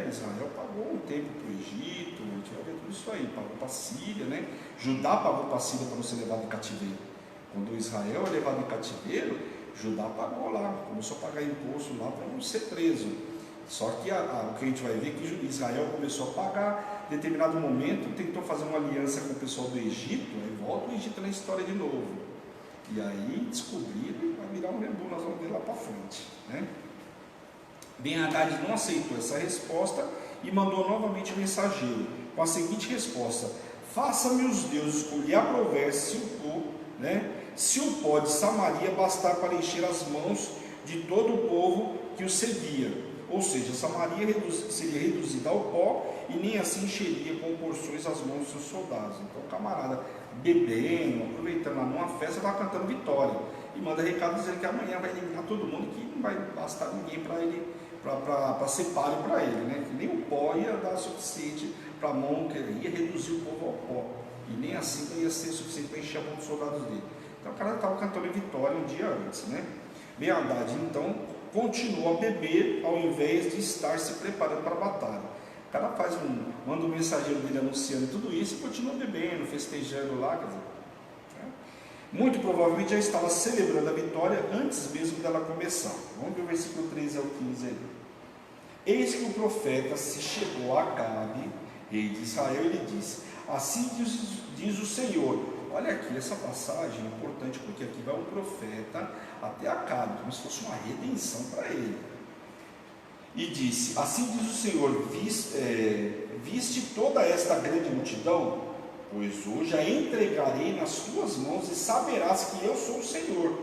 Israel pagou um tempo para o Egito, a gente vai ver tudo isso aí, pagou para a Síria, né? Judá pagou para a Síria para não ser levado em cativeiro. Quando Israel é levado em cativeiro, Judá pagou lá, começou a pagar imposto lá para não ser preso. Só que o que a gente vai ver é que Israel começou a pagar, em determinado momento tentou fazer uma aliança com o pessoal do Egito, aí volta o Egito na história de novo. E aí descobriram e vai virar um rebu, nós vamos ver lá para frente, né? Ben-Hadad não aceitou essa resposta e mandou novamente o mensageiro com a seguinte resposta: faça-me os deuses como lhe aprouver, se o pó de Samaria bastar para encher as mãos de todo o povo que o seguia. Ou seja, Samaria seria reduzida ao pó e nem assim encheria com porções as mãos dos seus soldados. Então o camarada bebendo, aproveitando lá numa festa, estava cantando vitória e manda recado dizendo que amanhã vai eliminar todo mundo, que não vai bastar ninguém para ele para ser palho para ele, né? Que nem o pó ia dar suficiente para a mão, que ia reduzir o povo ao pó, e nem assim não ia ser suficiente para encher a mão dos soldados dele. Então o cara estava cantando em vitória um dia antes, né? Ben-Hadad então continuou a beber ao invés de estar se preparando para a batalha. O cara manda um mensageiro dele anunciando tudo isso e continua bebendo, festejando lá, quer dizer, né? Muito provavelmente já estava celebrando a vitória antes mesmo dela começar. Vamos ver o versículo 13 ao 15 aí. Eis que o profeta se chegou a Acabe, rei de Israel, e lhe disse: assim diz o Senhor. Olha aqui, essa passagem é importante, porque aqui vai um profeta até Acabe, como se fosse uma redenção para ele. E disse: assim diz o Senhor, viste toda esta grande multidão? Pois hoje a entregarei nas tuas mãos e saberás que eu sou o Senhor.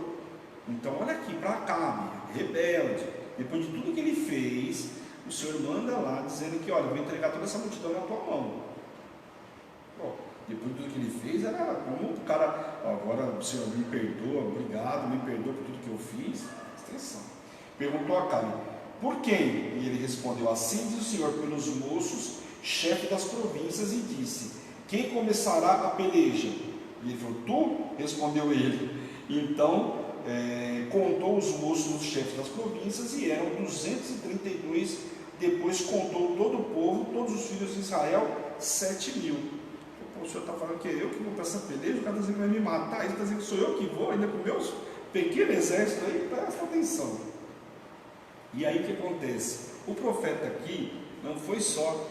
Então olha aqui para Acabe, rebelde, depois de tudo que ele fez, o Senhor manda lá dizendo que, olha, eu vou entregar toda essa multidão na tua mão. Bom, depois de tudo que ele fez, era como o cara, agora o Senhor me perdoa, obrigado, me perdoa por tudo que eu fiz. Atenção. Perguntou a Acabe: por quem? E ele respondeu: assim diz o Senhor, pelos moços, chefe das províncias, e disse: quem começará a peleja? E ele falou: tu? Respondeu ele. Então contou os moços dos chefes das províncias, e eram 232. Depois contou todo o povo, todos os filhos de Israel, 7.000. O senhor está falando que é eu que vou para essa peleja, o cara está dizendo que vai me matar, ele está dizendo que sou eu que vou, ainda com meus pequeno exército aí, presta atenção. E aí o que acontece? O profeta aqui não foi só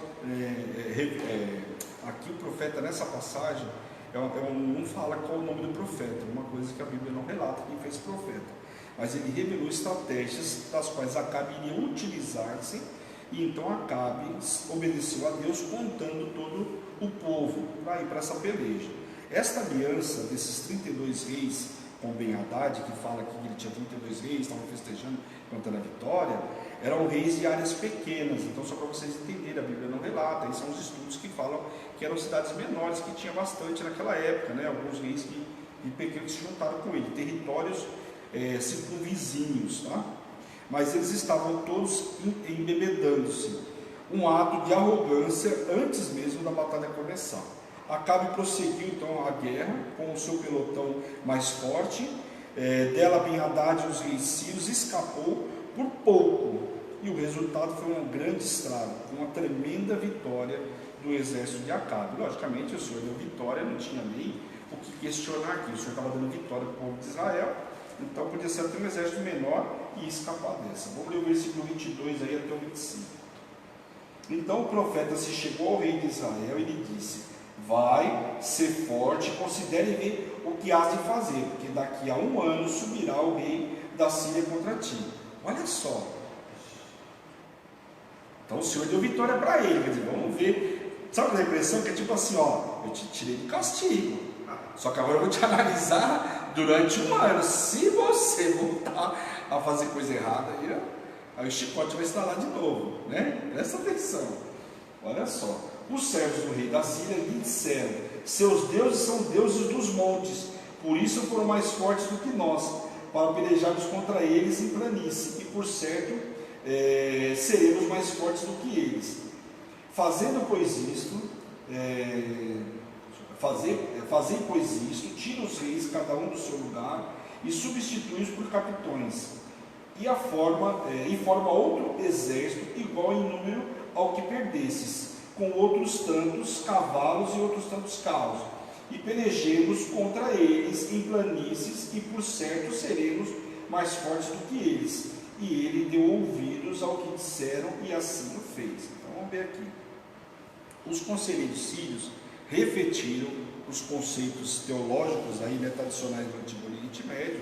aqui o profeta nessa passagem não fala qual o nome do profeta, uma coisa que a Bíblia não relata quem fez profeta, mas ele revelou estratégias das quais Acabe iria utilizar-se, e então Acabe obedeceu a Deus, contando todo o povo para ir para essa peleja. Esta aliança desses 32 reis com Ben-Hadad, que fala que ele tinha 32 reis, estavam festejando, contando a vitória, eram reis de áreas pequenas. Então, só para vocês entenderem, a Bíblia não relata, aí são os estudos que falam que eram cidades menores, que tinha bastante naquela época, né? Alguns reis pequenos se juntaram com ele, territórios circunvizinhos, tá? Mas eles estavam todos embebedando-se, um ato de arrogância antes mesmo da batalha começar. Acabe prosseguiu então a guerra com o seu pelotão mais forte, dela Ben-Hadad e os reis sírios escapou por pouco, e o resultado foi um grande estrago, uma tremenda vitória do exército de Acabe. Logicamente o Senhor deu vitória, não tinha nem o que questionar aqui, o Senhor estava dando vitória para o povo de Israel, então podia ser até um exército menor e escapar dessa. Vamos ler o versículo 22 aí até o 25. Então o profeta se chegou ao rei de Israel e lhe disse: vai, ser forte, considere ver o que has de fazer, porque daqui a 1 ano subirá o rei da Síria contra ti. Olha só. Então o Senhor deu vitória para ele, quer dizer, vamos ver. Sabe a impressão que é tipo assim, ó, eu te tirei do castigo, só que agora eu vou te analisar durante 1 ano. Se você voltar a fazer coisa errada, aí o chicote vai instalar de novo, né? Presta atenção. Olha só. Os servos do rei da Síria lhe disseram: seus deuses são deuses dos montes, por isso foram mais fortes do que nós, para pelejarmos contra eles em planície, e por certo seremos mais fortes do que eles. Fazei pois isto, tira os reis, cada um do seu lugar, e substitui-os por capitões, e forma outro exército igual em número ao que perdestes, com outros tantos cavalos e outros tantos carros, e pelejemos contra eles em planícies, e por certo seremos mais fortes do que eles. E ele deu ouvidos ao que disseram, e assim o fez. Então vamos ver aqui. Os conselheiros sírios refletiram os conceitos teológicos aí, né, tradicionais do Antigo Oriente Médio,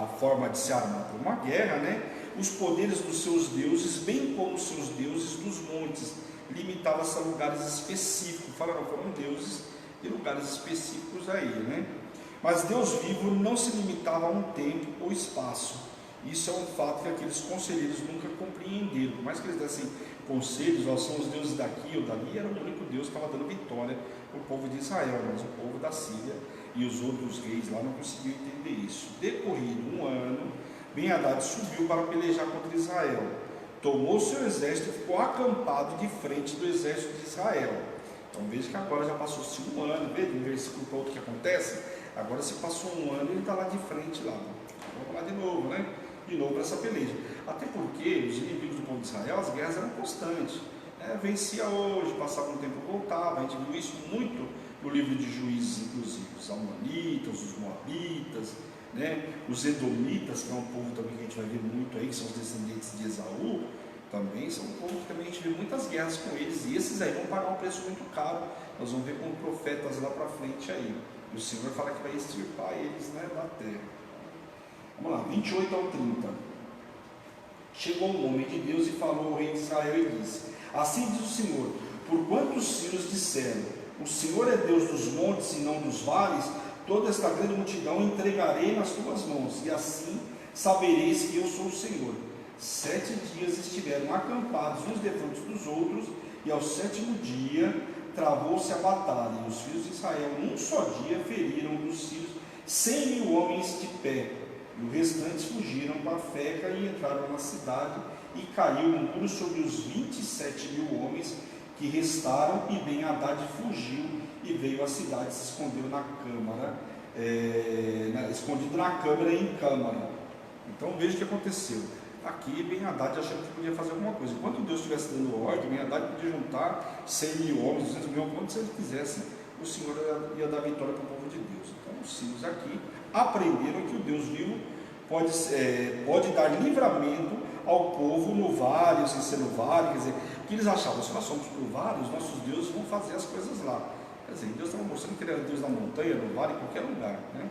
a forma de se armar para uma guerra, né, os poderes dos seus deuses, bem como os seus deuses dos montes, limitava-se a lugares específicos. Foram deuses de lugares específicos aí, né? Mas Deus vivo não se limitava a um tempo ou espaço. Isso é um fato que aqueles conselheiros nunca compreenderam. Por mais que eles dessem conselhos, são os deuses daqui ou dali, era o único Deus que estava dando vitória para o povo de Israel, mas o povo da Síria e os outros reis lá não conseguiam entender isso. Decorrido 1 ano, Ben-Hadad subiu para pelejar contra Israel. tomou seu exército e ficou acampado de frente do exército de Israel. Então veja que agora já passou-se um ano, veja de um versículo para outro que acontece, agora se passou um ano e ele está lá de frente lá. Vamos lá de novo, né? De novo para essa peleja. Até porque os inimigos do povo de Israel, as guerras eram constantes. Vencia hoje, passava um tempo e voltava. A gente viu isso muito no livro de Juízes, inclusive. Os amonitas, os moabitas, né? Os edomitas, que é um povo também que a gente vai ver muito aí, que são os descendentes de Esaú, também são um povo que também a gente vê muitas guerras com eles, e esses aí vão pagar um preço muito caro. Nós vamos ver com profetas lá para frente aí. E o Senhor fala que vai extirpar eles, né, da terra. Vamos lá, 28 ao 30. Chegou um homem de Deus e falou ao rei de Israel e disse: assim diz o Senhor, por quanto os filhos disseram, o Senhor é Deus dos montes e não dos vales, toda esta grande multidão entregarei nas tuas mãos, e assim sabereis que eu sou o Senhor. 7 dias estiveram acampados uns defronte dos outros, e ao 7º dia travou-se a batalha, e os filhos de Israel num só dia feriram dos sírios 100.000 homens de pé, e os restantes fugiram para a Feca e entraram na cidade, e caiu um muro sobre os 27.000 homens que restaram, e Ben-Hadad fugiu e veio à cidade, se escondeu na câmara, escondido na câmara e em câmara. Então veja o que aconteceu. Aqui Ben-Hadad achando que podia fazer alguma coisa. Enquanto Deus estivesse dando ordem, Ben-Hadad podia juntar 100.000 homens, 200.000 homens, se ele quisesse, o Senhor ia dar vitória para o povo de Deus. Então os sírios aqui aprenderam que o Deus vivo pode dar livramento ao povo no vale, sem ser no vale. Quer dizer, o que eles achavam? Se nós somos no vale, os nossos deuses vão fazer as coisas lá. Quer dizer, Deus estava mostrando que ele era Deus na montanha, no vale, em qualquer lugar, né?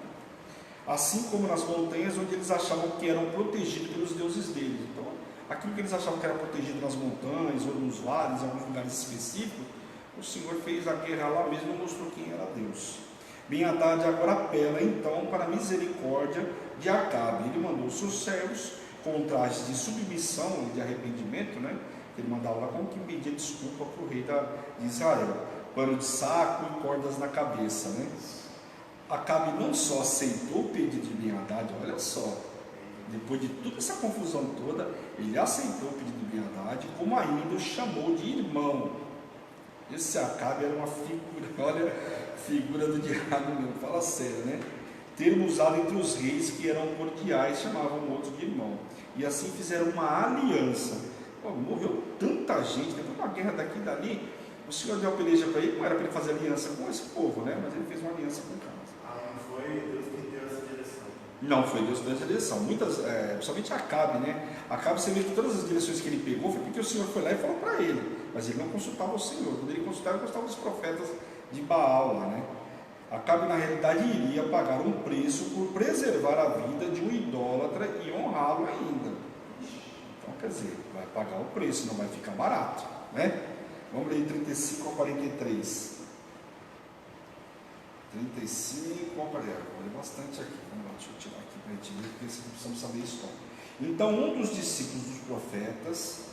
Assim como nas montanhas, onde eles achavam que eram protegidos pelos deuses deles. Então, aquilo que eles achavam que era protegido nas montanhas ou nos vales, em alguns lugares específicos, o Senhor fez a guerra lá mesmo e mostrou quem era Deus. Ben-Hadad agora apela então para a misericórdia de Acabe. Ele mandou seus servos com trajes de submissão e de arrependimento, né? Ele mandava lá como que pedia desculpa para o rei de Israel, pano de saco e cordas na cabeça, né? Acabe não só aceitou o pedido de Ben-Hadad, olha só, depois de toda essa confusão toda, ele aceitou o pedido de Ben-Hadad, como ainda o chamou de irmão. Esse Acabe era uma figura, olha, figura do diabo mesmo, fala sério, né? Termo usado entre os reis que eram cordiais, chamavam o outro de irmão. E assim fizeram uma aliança. Pô, morreu tanta gente, depois de uma guerra daqui e dali, o Senhor deu a peleja para ele, não era para ele fazer aliança com esse povo, né? Mas ele fez uma aliança com o cara. Não foi Deus que deu essa direção. Não foi Deus que deu essa direção. Muitas, principalmente Acabe, né? Acabe, você vê que todas as direções que ele pegou foi porque o Senhor foi lá e falou para ele. Mas ele não consultava o Senhor. Quando ele consultava os profetas de Baal lá, né? Acabe, na realidade, iria pagar um preço por preservar a vida de um idólatra e honrá-lo ainda. Então, quer dizer, vai pagar o preço, não vai ficar barato, né? Vamos ler 35 ao 43. 35 ao 40. Vou ler bastante aqui. Vamos lá, deixa eu tirar aqui para a gente ver, porque precisamos saber isso. Então, um dos discípulos dos profetas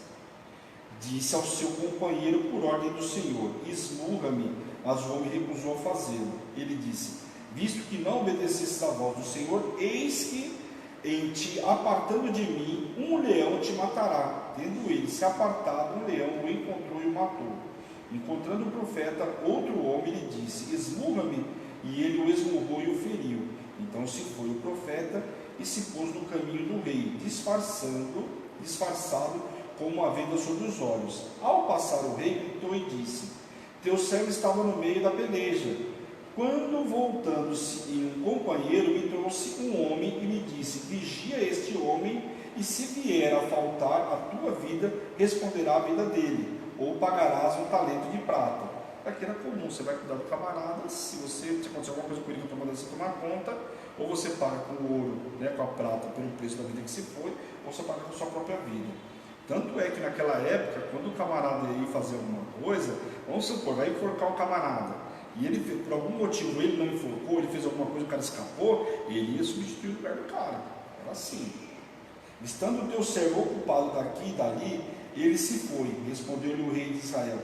disse ao seu companheiro por ordem do Senhor: esmurra-me. Mas o homem recusou a fazê-lo. Ele disse: visto que não obedeceste à voz do Senhor, eis que em ti, apartando de mim, um leão te matará. Tendo ele se apartado, um leão o encontrou e o matou. Encontrando o profeta, outro homem lhe disse: esmurra-me. E ele o esmurrou e o feriu. Então se foi o profeta e se pôs no caminho do rei, disfarçado com uma venda sobre os olhos. Ao passar o rei, gritou e disse: teu servo estava no meio da peleja. Quando, voltando-se em um companheiro, me trouxe um homem e me disse: vigia este homem, e se vier a faltar a tua vida, responderá a vida dele, ou pagarás um talento de prata. Aqui era comum, você vai cuidar do camarada, se acontecer alguma coisa com ele que eu estou mandando você tomar conta, ou você paga com o ouro, né, com a prata, pelo preço da vida que se foi, ou você paga com a sua própria vida. Tanto é que naquela época, quando o camarada ia fazer alguma coisa, vamos supor, vai enforcar o camarada, e ele, por algum motivo, ele não enforcou, ele fez alguma coisa, o cara escapou, ele ia substituir o lugar do cara. Era assim. Estando o teu servo ocupado daqui e dali, ele se foi. Respondeu-lhe o rei de Israel: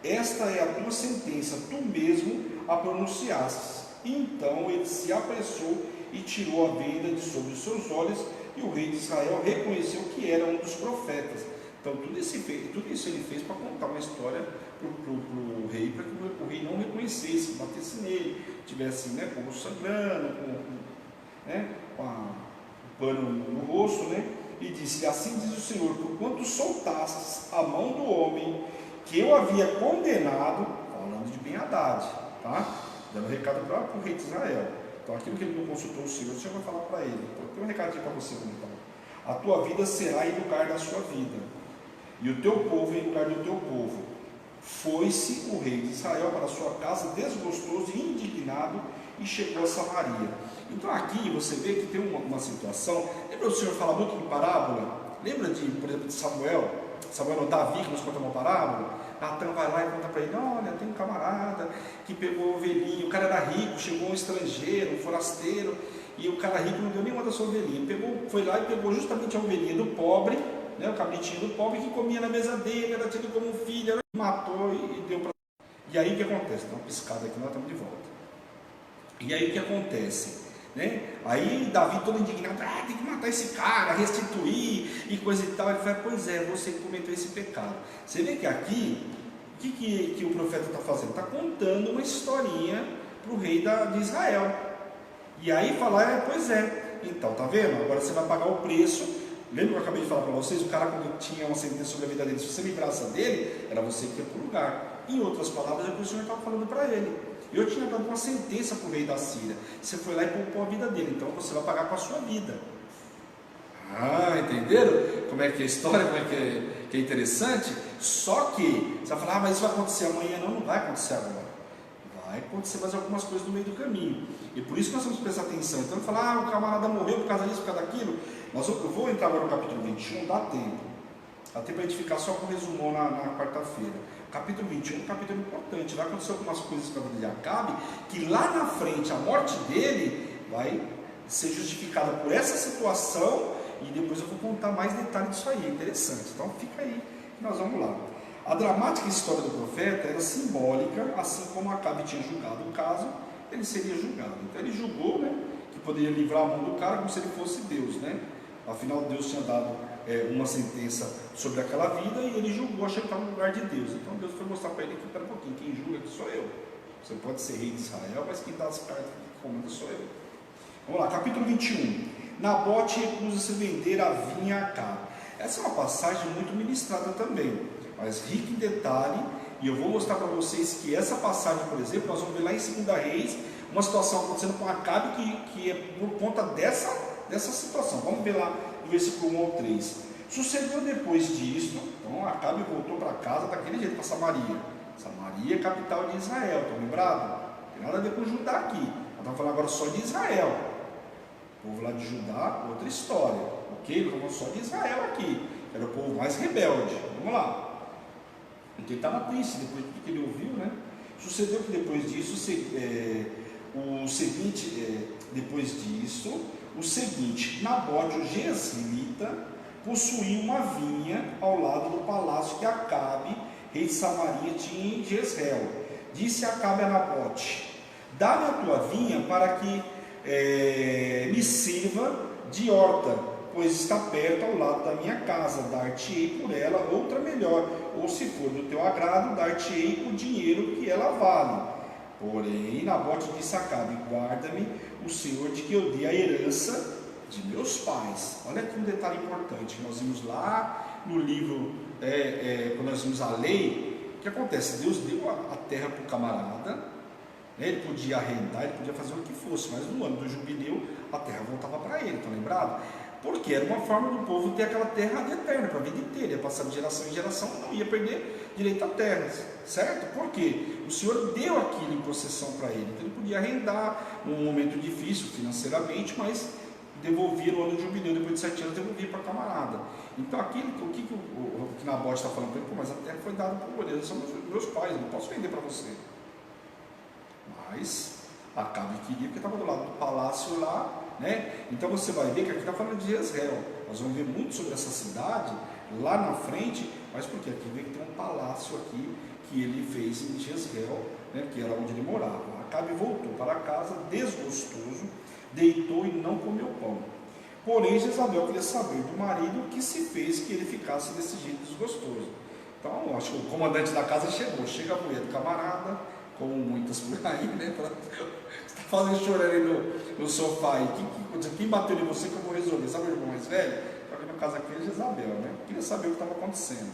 esta é a tua sentença, tu mesmo a pronunciastes. Então ele se apressou e tirou a venda de sobre os seus olhos, e o rei de Israel reconheceu que era um dos profetas. Então tudo isso ele fez para contar uma história para o rei, para que o rei não reconhecesse, batesse nele, tivesse, né, com o rosto sangrando, com o pano no rosto, né? E disse: assim diz o Senhor, porquanto soltasses a mão do homem que eu havia condenado, falando de Ben-Hadad, tá? Dando um recado para o rei de Israel. Então aquilo que ele não consultou o Senhor vai falar para ele. Então tem um recadinho para você, então. A tua vida será em lugar da sua vida, e o teu povo em lugar do teu povo. Foi-se o rei de Israel para a sua casa desgostoso e indignado, e chegou a Samaria. Então aqui você vê que tem uma situação. Lembra o Senhor fala muito de parábola? Lembra por exemplo, de Samuel ou Davi, que nos conta uma parábola? Natan vai lá e conta para ele: olha, tem um camarada que pegou o ovelhinho, o cara era rico, chegou um estrangeiro, um forasteiro, e o cara rico não deu nenhuma da sua ovelhinha, foi lá e pegou justamente a ovelhinha do pobre, né, o cabritinho do pobre que comia na mesa dele, era tido como um filho, matou e deu para. E aí o que acontece? Dá uma piscada aqui, nós estamos de volta. E aí o que acontece? Né? Aí Davi todo indignado: tem que matar esse cara, restituir e coisa e tal. Ele fala: pois é, você que cometeu esse pecado. Você vê que aqui, o que o profeta está fazendo? Está contando uma historinha para o rei de Israel. E aí fala: pois é, então, tá vendo? Agora você vai pagar o preço. Lembra que eu acabei de falar para vocês? O cara, quando tinha uma sentença sobre a vida dele, se você livrasse dele, era você que ia para o lugar. Em outras palavras, é o que o Senhor estava falando para ele: eu tinha dado uma sentença para o rei da Síria, você foi lá e poupou a vida dele, então você vai pagar com a sua vida. Entenderam como é que é a história, como é que é interessante? Só que você vai falar: mas isso vai acontecer amanhã. Não vai acontecer agora. Vai acontecer mais algumas coisas no meio do caminho, e por isso nós temos que prestar atenção. Então falar: o camarada morreu por causa disso, por causa daquilo. Eu vou entrar agora no capítulo 21, dá tempo para a gente ficar só com o resumão na quarta-feira. Capítulo 21 é um capítulo importante. Vai acontecer algumas coisas com a vida de Acabe, que lá na frente a morte dele vai ser justificada por essa situação, e depois eu vou contar mais detalhes disso aí. É interessante, então fica aí que nós vamos lá. A dramática história do profeta era simbólica. Assim como Acabe tinha julgado o caso, ele seria julgado. Então ele julgou, né, que poderia livrar a mão do cara como se ele fosse Deus, né? Afinal, Deus tinha dado uma sentença sobre aquela vida, e ele julgou, achando que estava no lugar de Deus. Então Deus foi mostrar para ele que: espera um pouquinho, quem julga aqui sou eu. Você pode ser rei de Israel, mas quem dá as cartas que comanda sou eu. Vamos lá, capítulo 21. Nabote recusa-se vender a vinha a Acabe. Essa é uma passagem muito ministrada também, mas rica em detalhe, e eu vou mostrar para vocês que essa passagem, por exemplo, nós vamos ver lá em 2 Reis, uma situação acontecendo com Acabe que é por conta dessa situação. Vamos ver lá do versículo 1 ao 3. Sucedeu depois disso, então Acabe voltou para casa daquele jeito, para Samaria. Samaria é capital de Israel, estão lembrados? Não tem nada a ver com Judá aqui. Nós estamos falando agora só de Israel. O povo lá de Judá, outra história, ok? Nós estamos só de Israel aqui, era o povo mais rebelde. Vamos lá. Então ele estava triste depois do que ele ouviu, né? Sucedeu que depois disso, o seguinte: Nabote, o Jezreelita, possuía uma vinha ao lado do palácio que Acabe, rei de Samaria, tinha em Jezreel. Disse Acabe a Nabote: dá-me a tua vinha para que me sirva de horta, pois está perto ao lado da minha casa. Dar-te-ei por ela outra melhor, ou se for do teu agrado, dar-te-ei o dinheiro que ela vale. Porém, Nabote disse a Acabe: guarda-me o Senhor de que eu dei a herança de meus pais. Olha aqui um detalhe importante. Nós vimos lá no livro, quando nós vimos a lei, o que acontece? Deus deu a terra para o camarada, né? Ele podia arrendar, ele podia fazer o que fosse, mas no ano do jubileu a terra voltava para ele, estão lembrados? Porque era uma forma do povo ter aquela terra eterna, para a vida inteira, ia passar de geração em geração, não ia perder direito a terras, certo? Por quê? O Senhor deu aquilo em possessão para ele, então ele podia arrendar num momento difícil financeiramente, mas devolvia no ano de jubileu, depois de 7 anos, devolvia para a camarada. Então aquilo, o que Nabote está falando para ele: mas a terra foi dada por eles, são meus pais, não posso vender para você. Mas Acabe queria, porque estava do lado do palácio lá, né? Então você vai ver que aqui está falando de Jezreel. Nós vamos ver muito sobre essa cidade lá na frente, mas porque aqui vê que tem um palácio aqui que ele fez em Jezreel, né? Que era onde ele morava. Acabe voltou para casa desgostoso, deitou e não comeu pão. Porém, Jezabel queria saber do marido o que se fez que ele ficasse desse jeito desgostoso. Então, acho que o comandante da casa chega a mulher do camarada, como muitas por aí, né? Você está fazendo chorar aí no sofá aí, quem bateu em você que eu vou resolver? Sabe o irmão mais velho? Só que no caso aqui é Jezabel, né? Queria saber o que estava acontecendo.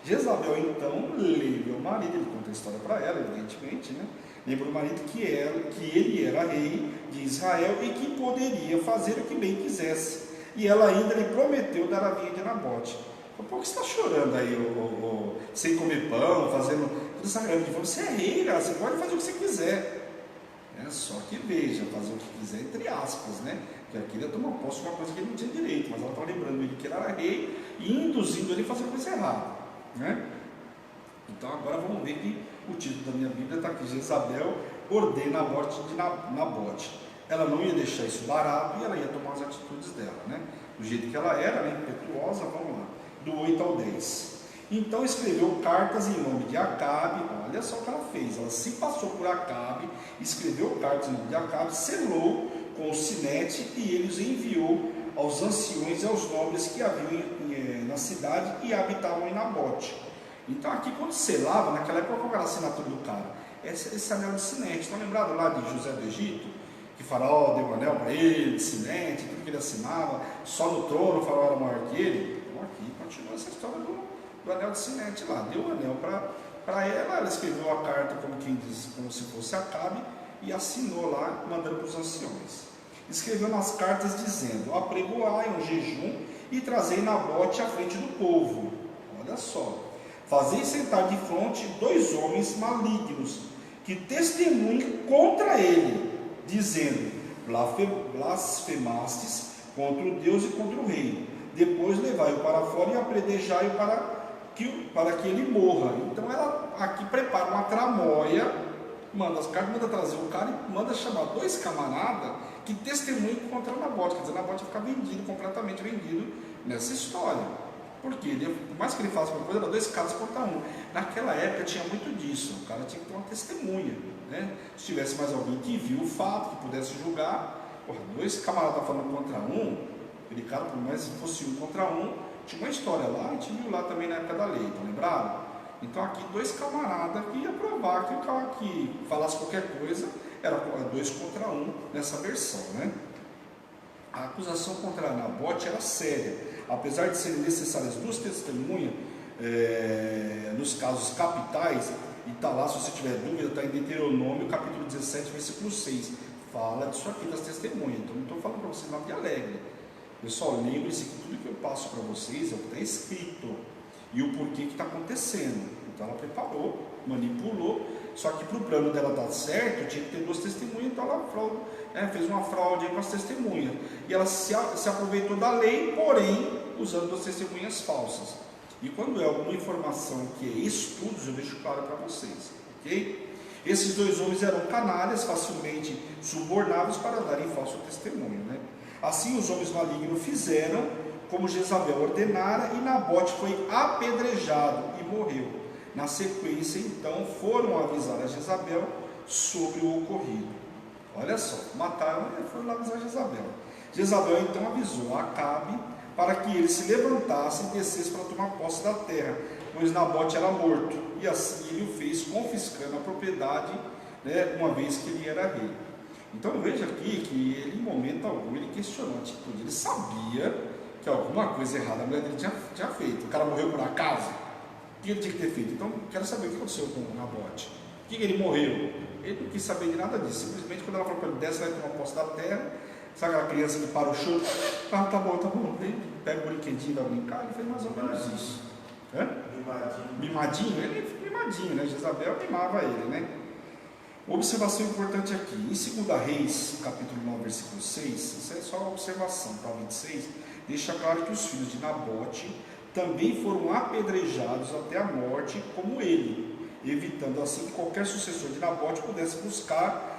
Jezabel então lembra o marido, ele conta a história para ela, evidentemente, né? Lembra o marido que ele era rei de Israel e que poderia fazer o que bem quisesse. E ela ainda lhe prometeu dar a vinha de Nabote. Por que você está chorando aí, sem comer pão, fazendo tudo sagrado? Você é rei, cara, você pode fazer o que você quiser. Só que veja, fazer o que quiser entre aspas, né? Porque aqui ele ia tomar posse de uma coisa que ele não tinha direito, mas ela estava lembrando ele que ele era rei e induzindo ele a fazer a coisa errada, né? Então agora vamos ver que o título da minha Bíblia está aqui: Jezabel ordena a morte de Nabote. Ela não ia deixar isso barato e ela ia tomar as atitudes dela, né? Do jeito que ela era, né? Impetuosa, vamos lá, do 8 ao 10. Então escreveu cartas em nome de Acabe. Olha só o que ela fez, ela se passou por Acabe, escreveu cartas em nome de Acabe, selou com o sinete e ele os enviou aos anciões e aos nobres que haviam na cidade e habitavam em Nabote. Então aqui quando selava, naquela época, qual era a assinatura do cara? Esse anel de sinete. Estão lembrados lá de José do Egito? Que Faraó deu um anel para ele, de sinete, tudo que ele assinava, só no trono o Faraó era maior que ele. Então aqui continua essa história do anel de sinete lá. Deu o anel para ela escreveu a carta como quem diz, como se fosse Acabe, e assinou lá, mandando para os anciões. Escreveu nas cartas dizendo: apregoai um jejum e trazei Nabote à frente do povo. Olha só. Fazei sentar de fronte 2 homens malignos, que testemunhem contra ele, dizendo: blasfemastes contra o Deus e contra o rei. Depois levai-o para fora e apredejai-o para que ele morra. Então ela aqui prepara uma tramóia, manda as cartas, manda trazer o cara e manda chamar 2 camaradas que testemunhem contra Nabote. Quer dizer, Nabote vai ficar vendido, completamente vendido nessa história. Porque por mais que ele faça uma coisa, era 2 caras contra 1. Naquela época tinha muito disso, o cara tinha que ter uma testemunha, né? Se tivesse mais alguém que viu o fato, que pudesse julgar, 2 camaradas falando contra 1, aquele cara, por mais que fosse 1 contra 1, tinha uma história lá, a gente viu lá também na época da lei, tá lembrado? Então aqui 2 camaradas que ia provar que o cara que falasse qualquer coisa era 2 contra 1 nessa versão, né? A acusação contra Nabote era séria. Apesar de serem necessárias 2 testemunhas, nos casos capitais, e está lá, se você tiver dúvida, está em Deuteronômio, capítulo 17, versículo 6, fala disso aqui, das testemunhas. Então não estou falando para vocês nada de alegre. Pessoal, lembre-se que tudo que eu passo para vocês é o que está escrito, e o porquê que está acontecendo. Então ela preparou, manipulou, só que para o plano dela dar certo, tinha que ter 2 testemunhas, então ela fez uma fraude aí com as testemunhas. E ela se aproveitou da lei, porém, usando 2 testemunhas falsas. E quando é alguma informação que é estudos, eu deixo claro para vocês, ok? Esses 2 homens eram canalhas, facilmente subornáveis para darem falso testemunho, né? Assim os homens malignos fizeram como Jezabel ordenara, e Nabote foi apedrejado e morreu. Na sequência, então, foram avisar a Jezabel sobre o ocorrido. Olha só, mataram e foram lá avisar Jezabel. Jezabel então avisou a Acabe para que ele se levantasse e descesse para tomar posse da terra, pois Nabote era morto, e assim ele o fez, confiscando a propriedade, né, uma vez que ele era rei. Então veja aqui que ele, em momento algum, ele questionou a atitude. Ele sabia que alguma coisa errada a mulher dele tinha feito. O cara morreu por acaso? O que ele tinha que ter feito? Então, quero saber o que aconteceu com o Nabote. Por que ele morreu? Ele não quis saber de nada disso. Simplesmente, quando ela falou para ele, desce, vai tomar posse da terra. Sabe aquela criança que para o choro? Ah, tá bom. Ele pega o brinquedinho, vai brincar. Ele fez mais ou menos isso. Mimadinho? Ele foi mimadinho, né? Jezabel mimava ele, né? Observação importante aqui. Em 2 Reis, capítulo 9, versículo 6, isso é só uma observação, para 26, deixa claro que os filhos de Nabote também foram apedrejados até a morte, como ele, evitando assim que qualquer sucessor de Nabote pudesse buscar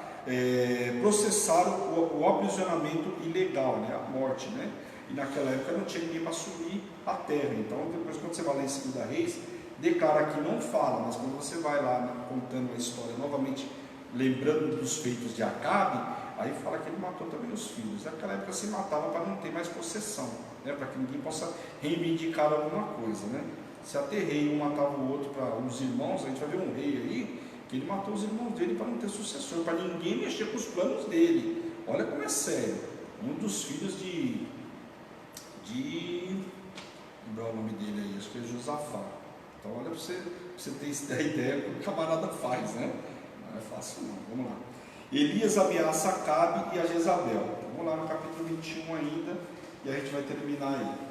processar o aprisionamento ilegal, né, a morte, né? E naquela época não tinha ninguém para assumir a terra. Então, depois, quando você vai lá em 2 Reis, declara que não fala, mas quando você vai lá, né, contando a história novamente lembrando dos feitos de Acabe, aí fala que ele matou também os filhos. Naquela época se matava para não ter mais possessão, né? Para que ninguém possa reivindicar alguma coisa, né? Se até rei um matava o outro para os irmãos, a gente vai ver um rei aí, que ele matou os irmãos dele para não ter sucessor, para ninguém mexer com os planos dele. Olha como é sério. Um dos filhos de lembrar o nome dele aí, acho que é Josafá. Então olha para você ter ideia do que o camarada faz, né? Não é fácil não, vamos lá. Elias ameaça Acabe e a Jezabel. Então, vamos lá no capítulo 21 ainda, e a gente vai terminar aí.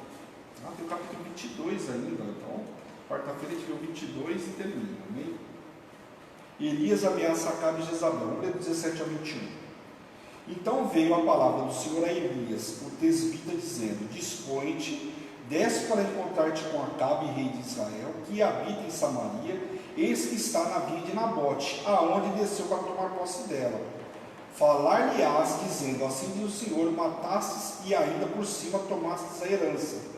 Tem o capítulo 22 ainda, então quarta-feira a gente vê o 22 e termina, amém? Elias ameaça Acabe e Jezabel, vamos ler do 17 ao 21. Então veio a palavra do Senhor a Elias, o tesbita, dizendo: dispõe-te, desce para encontrar-te com Acabe, rei de Israel, que habita em Samaria, eis que está na vinha de Nabote, aonde desceu para tomar posse dela. Falar-lhe-ás, dizendo: assim diz o Senhor, matastes e ainda por cima tomastes a herança.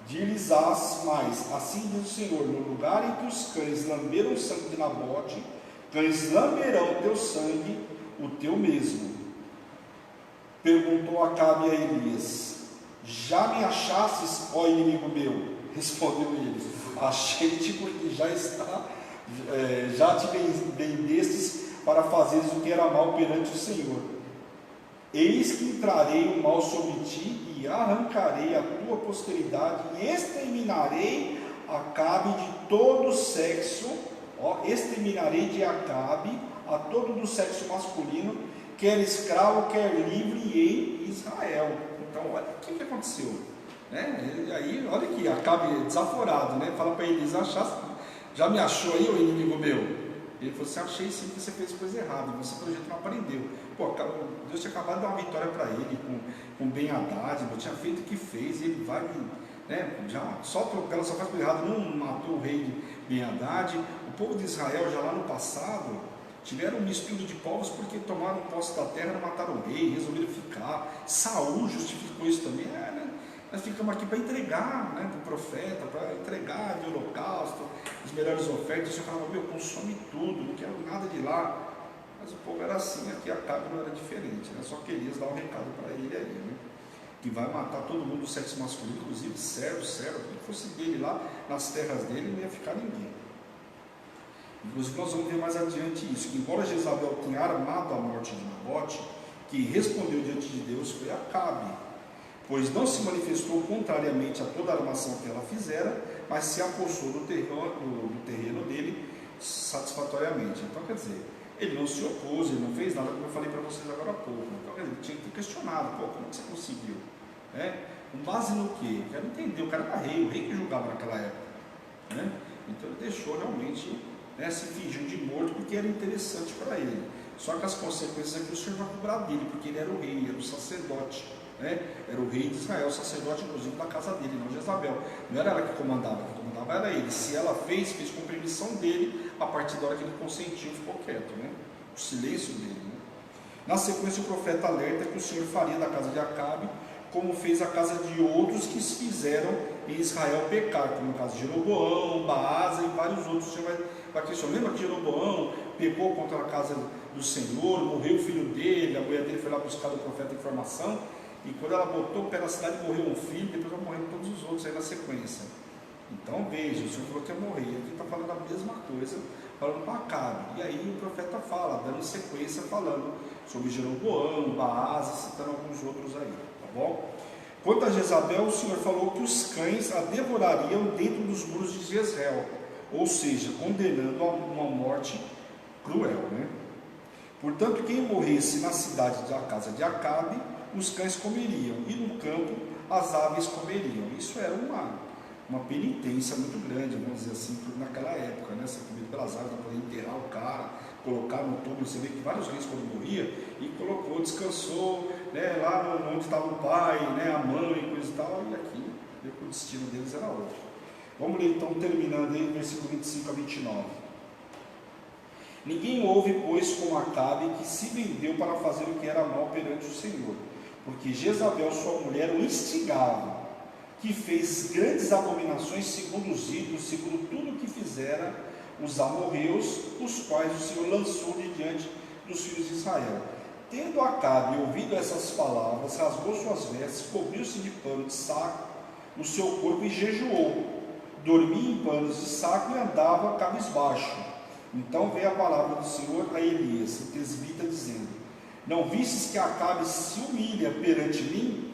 Dir-lhes-ás mais: assim diz o Senhor, no lugar em que os cães lamberam o sangue de Nabote, cães lamberão o teu sangue, o teu mesmo. Perguntou Acabe a Elias: já me achastes, ó inimigo meu? Respondeu ele: achei-te, porque já te vendestes para fazeres o que era mal perante o Senhor. Eis que entrarei o mal sobre ti, e arrancarei a tua posteridade, e exterminarei Acabe de todo o sexo, exterminarei de Acabe a todo do sexo masculino, quer escravo, quer livre, em Israel. Então, olha o que aconteceu, né? E aí, olha aqui, Acabe desaforado, né? Fala para Elias: já me achou aí, ô inimigo meu? Ele falou assim: achei sim que você fez coisa errada, você pelo jeito não aprendeu. Pô, Deus tinha acabado de dar uma vitória para ele com Ben-Hadad, não tinha feito o que fez, e ele vai, né? Só faz coisa errada, não matou o rei de Ben-Hadad. O povo de Israel, já lá no passado, tiveram um mistura de povos porque tomaram posse da terra, não mataram o rei, resolveram ficar. Saul justificou isso também. Nós ficamos aqui para entregar, né, para o profeta, para entregar de holocausto, as melhores ofertas. Você falava: meu, consome tudo, não quero nada de lá. Mas o povo era assim, aqui Acabe não era diferente, né? Só que Elias dá um recado para ele aí, né? Que vai matar todo mundo do sexo masculino, inclusive servo, tudo que fosse dele lá, nas terras dele, não ia ficar ninguém. Inclusive nós vamos ver mais adiante isso, que embora Jezabel tenha armado a morte de Nabote, que respondeu diante de Deus foi Acabe, pois não se manifestou contrariamente a toda a armação que ela fizera, mas se apossou do terreno dele satisfatoriamente. Então, quer dizer, ele não se opôs, ele não fez nada, como eu falei para vocês agora há pouco. Então, quer dizer, ele tinha que ter questionado: pô, como que você conseguiu? Com base no quê? Eu quero entender, o cara era rei, o rei que julgava naquela época, né? Então ele deixou realmente, né, se fingiu de morto porque era interessante para ele. Só que as consequências aqui o Senhor vai cobrar dele, porque ele era o rei, era o sacerdote, né? Era o rei de Israel, o sacerdote inclusive da casa dele, não Jezabel. Não era ela que comandava, quem comandava era ele. Se ela fez com permissão dele, a partir da hora que ele consentiu, ficou quieto, né? O silêncio dele, né? Na sequência, o profeta alerta que o Senhor faria da casa de Acabe como fez a casa de outros que se fizeram em Israel pecar, como no caso de Jeroboão, Baasa e vários outros. O Senhor vai questionar: lembra que Jeroboão pecou contra a casa do Senhor, morreu o filho dele, a mulher dele foi lá buscar do profeta informação, e quando ela botou o pé na cidade, morreu um filho, depois vai morrer todos os outros aí na sequência. Então veja, o Senhor falou que ia morrer, aqui está falando a mesma coisa, falando para Acabe. E aí o profeta fala, dando sequência, falando sobre Jeroboão, Baasa, citando alguns outros aí, tá bom? Quanto a Jezabel, o Senhor falou que os cães a devorariam dentro dos muros de Jezreel, ou seja, condenando a uma morte cruel, né? Portanto, quem morresse na cidade da casa de Acabe, os cães comeriam, e no campo as aves comeriam. Isso era uma penitência muito grande, vamos dizer assim, naquela época, né? Ser comido pelas aves, para poder enterrar o cara, colocar no túmulo. Você vê que vários reis, quando morria, e colocou, descansou, né, lá onde estava o pai, né, a mãe e coisa e tal, e aqui, o destino deles era outro. Vamos ler então, terminando aí, versículo 25 a 29. Ninguém houve, pois, como Acabe, que se vendeu para fazer o que era mal perante o Senhor, porque Jezabel, sua mulher, o instigava, que fez grandes abominações segundo os ídolos, segundo tudo o que fizera os amorreus, os quais o Senhor lançou de diante dos filhos de Israel. Tendo Acabe ouvido essas palavras, rasgou suas vestes, cobriu-se de pano de saco o seu corpo e jejuou. Dormia em panos de saco e andava cabisbaixo. Então veio a palavra do Senhor a Elias, o tesbita, dizendo: não vistes que Acabe se humilha perante mim?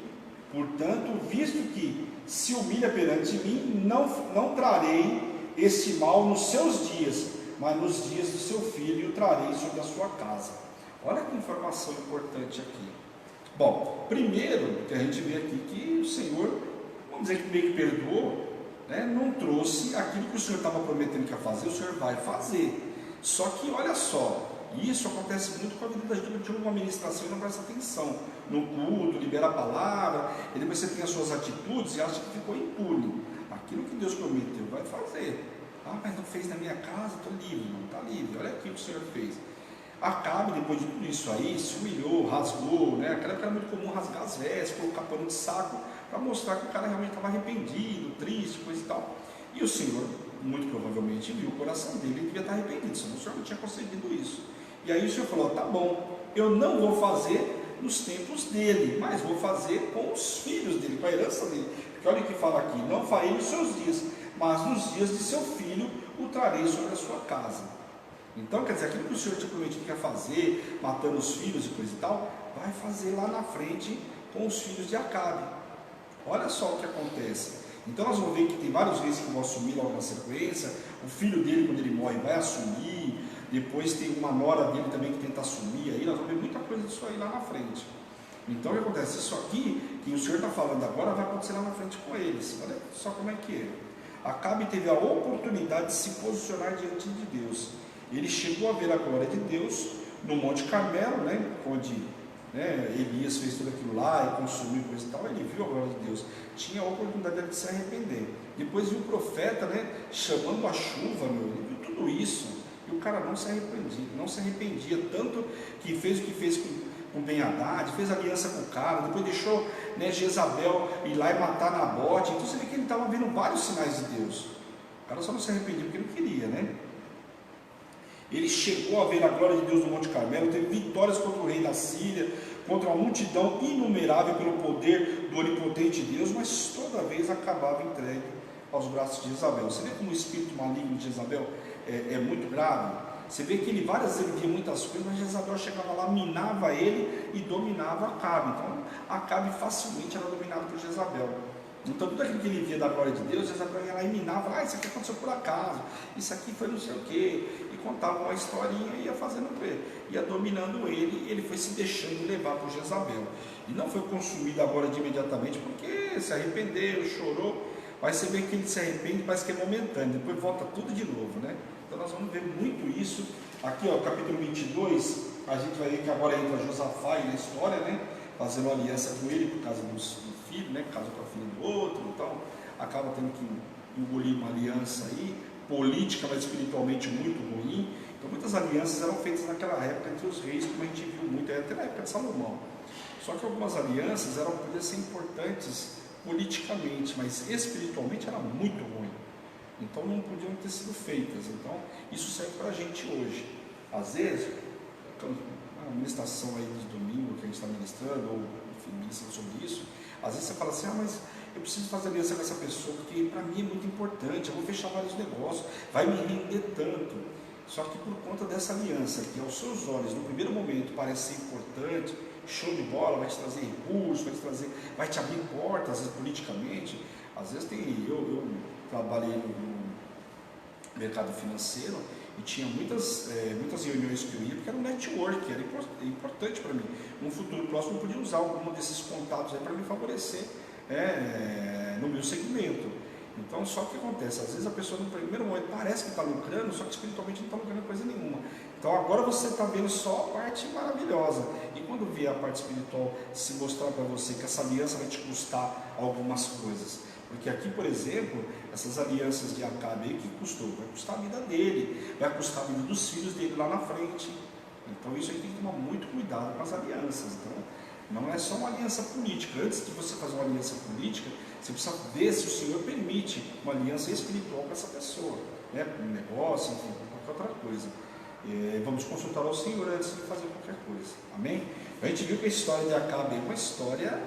Portanto, visto que se humilha perante mim, não trarei este mal nos seus dias, mas nos dias do seu filho o trarei sobre a sua casa. Olha que informação importante aqui. Bom, primeiro que a gente vê aqui que o Senhor, vamos dizer que meio que perdoou, né, não trouxe aquilo que o Senhor estava prometendo que ia fazer, o Senhor vai fazer. Só que olha só, isso acontece muito com a vida da gente, de uma administração e não presta atenção no culto, libera a palavra, e depois você tem as suas atitudes e acha que ficou impune. Aquilo que Deus prometeu vai fazer. Ah, mas não fez na minha casa, estou livre. Não está livre, olha aqui o que o Senhor fez. Acabe, depois de tudo isso aí, se humilhou, rasgou, né? Aquela época era muito comum rasgar as vestes, colocar pano de saco, para mostrar que o cara realmente estava arrependido, triste, coisa e tal. E o Senhor, muito provavelmente, viu o coração dele e devia estar arrependido, senão o Senhor não tinha concedido isso. E aí o Senhor falou: tá bom, eu não vou fazer nos tempos dele, mas vou fazer com os filhos dele, com a herança dele. Porque olha o que fala aqui: não farei nos seus dias, mas nos dias de seu filho o trarei sobre a sua casa. Então, quer dizer, aquilo que o Senhor tinha prometido que ia fazer, matando os filhos e coisa e tal, vai fazer lá na frente com os filhos de Acabe. Olha só o que acontece. Então nós vamos ver que tem vários reis que vão assumir logo na sequência. O filho dele, quando ele morre, vai assumir. Depois tem uma nora dele também que tenta assumir. Aí nós vamos ver muita coisa disso aí lá na frente. Então o que acontece? Isso aqui, que o Senhor está falando agora, vai acontecer lá na frente com eles. Olha só como é que é. Acabe teve a oportunidade de se posicionar diante de Deus. Ele chegou a ver a glória de Deus no Monte Carmelo, né, onde Elias fez tudo aquilo lá e consumiu coisa e tal. Ele viu a glória de Deus, tinha a oportunidade de se arrepender. Depois viu o profeta, né, chamando a chuva, ele viu tudo isso e o cara não se arrependia, tanto que fez o que fez com Ben-Hadad, fez aliança com o cara, depois deixou, né, Jezabel ir lá e matar Nabote. Então você vê que ele estava vendo vários sinais de Deus. O cara só não se arrependia porque não queria, né? Ele chegou a ver a glória de Deus no Monte Carmelo, teve vitórias contra o rei da Síria, contra uma multidão inumerável pelo poder do onipotente Deus, mas toda vez acabava entregue aos braços de Jezabel. Você vê como o espírito maligno de Jezabel é muito grave? Você vê que ele várias vezes via muitas coisas, mas Jezabel chegava lá, minava ele e dominava Acabe. Então Acabe facilmente era dominado por Jezabel. Então tudo aquilo que ele via da glória de Deus, Jezabel ia lá e minava: isso aqui aconteceu por acaso, isso aqui foi não sei o quê, e contava uma historinha e ia fazendo com ele, ia dominando ele, e ele foi se deixando levar por Jezabel. E não foi consumido agora de imediatamente, porque se arrependeu, chorou, mas você vê que ele se arrepende, parece que é momentâneo, depois volta tudo de novo, né? Então nós vamos ver muito isso. Aqui, ó, capítulo 22, a gente vai ver que agora entra Josafá na história, né? Fazendo aliança com ele por causa do filho, né? Casou com a filha do outro, então acaba tendo que engolir uma aliança aí, política, mas espiritualmente muito ruim. Então muitas alianças eram feitas naquela época entre os reis, como a gente viu muito, até na época de Salomão. Só que algumas alianças podiam ser importantes politicamente, mas espiritualmente era muito ruim. Então não podiam ter sido feitas. Então isso serve para a gente hoje. Às vezes, a ministração aí dos domingos que a gente está ministrando, ou enfim, ministrando sobre isso, às vezes você fala assim: mas eu preciso fazer aliança com essa pessoa, porque para mim é muito importante, eu vou fechar vários negócios, vai me render tanto. Só que por conta dessa aliança, que aos seus olhos, no primeiro momento, parece ser importante, show de bola, vai te trazer recursos, vai te abrir portas, às vezes politicamente. Às vezes eu trabalhei no mercado financeiro e tinha muitas reuniões que eu ia, porque era um network, era importante para mim. No futuro próximo eu podia usar algum desses contatos aí para me favorecer no meu segmento. Então, só que acontece, às vezes a pessoa no primeiro momento parece que está lucrando, só que espiritualmente não está lucrando coisa nenhuma. Então agora você está vendo só a parte maravilhosa, e quando vier a parte espiritual se mostrar para você que essa aliança vai te custar algumas coisas. Porque aqui, por exemplo, essas alianças de Acabe, que custou? Vai custar a vida dele, vai custar a vida dos filhos dele lá na frente. Então isso aí tem que tomar muito cuidado com as alianças. Então não é só uma aliança política. Antes de você fazer uma aliança política, você precisa ver se o Senhor permite uma aliança espiritual com essa pessoa. né, um negócio, enfim, qualquer outra coisa. Vamos consultar ao Senhor antes de fazer qualquer coisa, amém? A gente viu que a história de Acabe é uma história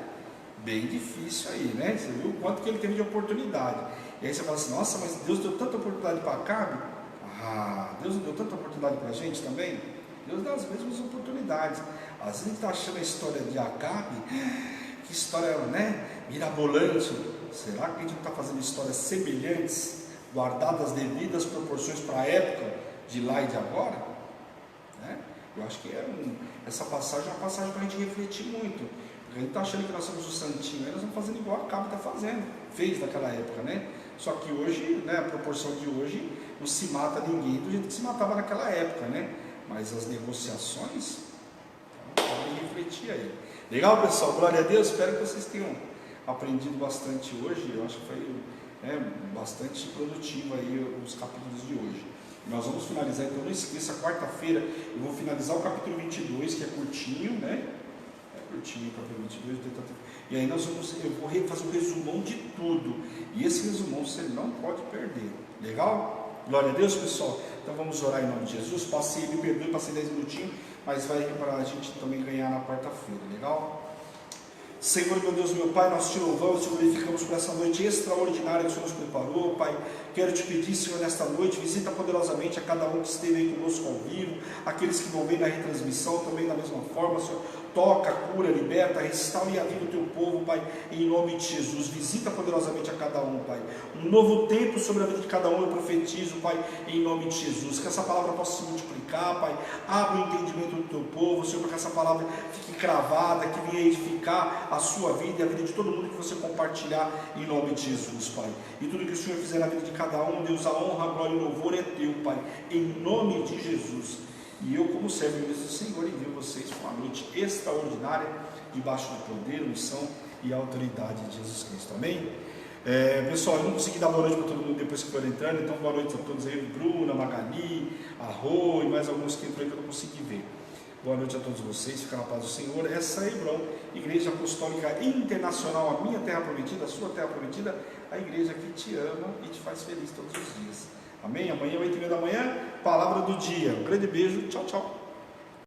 bem difícil aí, né? Você viu o quanto que ele teve de oportunidade. E aí você fala assim, nossa, mas Deus deu tanta oportunidade para Acabe? Deus deu tanta oportunidade para a gente também? Deus dá as mesmas oportunidades. Às vezes a gente está achando a história de Acabe, que história, né, mirabolante. Será que a gente não está fazendo histórias semelhantes, guardadas as devidas proporções para a época de lá e de agora? Né? Eu acho que essa passagem é uma passagem para a gente refletir muito. Porque a gente está achando que nós somos o santinho, aí nós estamos fazendo igual Acabe está fazendo, fez naquela época, né? Só que hoje, né, a proporção de hoje, não se mata ninguém do jeito que se matava naquela época, né? Mas as negociações, então, podem refletir aí. Legal, pessoal? Glória a Deus. Espero que vocês tenham aprendido bastante hoje. Eu acho que foi bastante produtivo aí os capítulos de hoje. Nós vamos finalizar, então não esqueça, quarta-feira eu vou finalizar o capítulo 22, que é curtinho, né? É curtinho o capítulo 22, e aí eu vou fazer um resumão de tudo. E esse resumão você não pode perder. Legal? Glória a Deus, pessoal. Então vamos orar em nome de Jesus. Me perdoe, passei 10 minutinhos, mas vai para a gente também ganhar na quarta-feira. Legal? Senhor, meu Deus, meu Pai, nós te louvamos, te glorificamos por essa noite extraordinária que o Senhor nos preparou, Pai. Quero te pedir, Senhor, nesta noite, visita poderosamente a cada um que esteve aí conosco ao vivo, aqueles que vão ver na retransmissão também da mesma forma, Senhor. Toca, cura, liberta, restaure a vida do teu povo, Pai, em nome de Jesus. Visita poderosamente a cada um, Pai. Um novo tempo sobre a vida de cada um eu profetizo, Pai, em nome de Jesus. Que essa palavra possa se multiplicar, Pai. Abra o entendimento do teu povo, Senhor, para que essa palavra fique cravada, que venha edificar a sua vida e a vida de todo mundo que você compartilhar, em nome de Jesus, Pai. E tudo que o Senhor fizer na vida de cada um, Deus, a honra, a glória e o louvor é teu, Pai, em nome de Jesus. E eu, como servo do Senhor, envio vocês para uma noite extraordinária, debaixo do poder, unção e autoridade de Jesus Cristo. Amém? Pessoal, eu não consegui dar boa noite para todo mundo depois que foram entrando, então boa noite a todos aí, Bruna, Magali, Arro e mais alguns que entrou aí que eu não consegui ver. Boa noite a todos vocês, fica na paz do Senhor. Essa é a Hebron, Igreja Apostólica Internacional, a minha terra prometida, a sua terra prometida, a igreja que te ama e te faz feliz todos os dias. Amém? Amanhã, 8h30 da manhã, palavra do dia. Um grande beijo, tchau, tchau.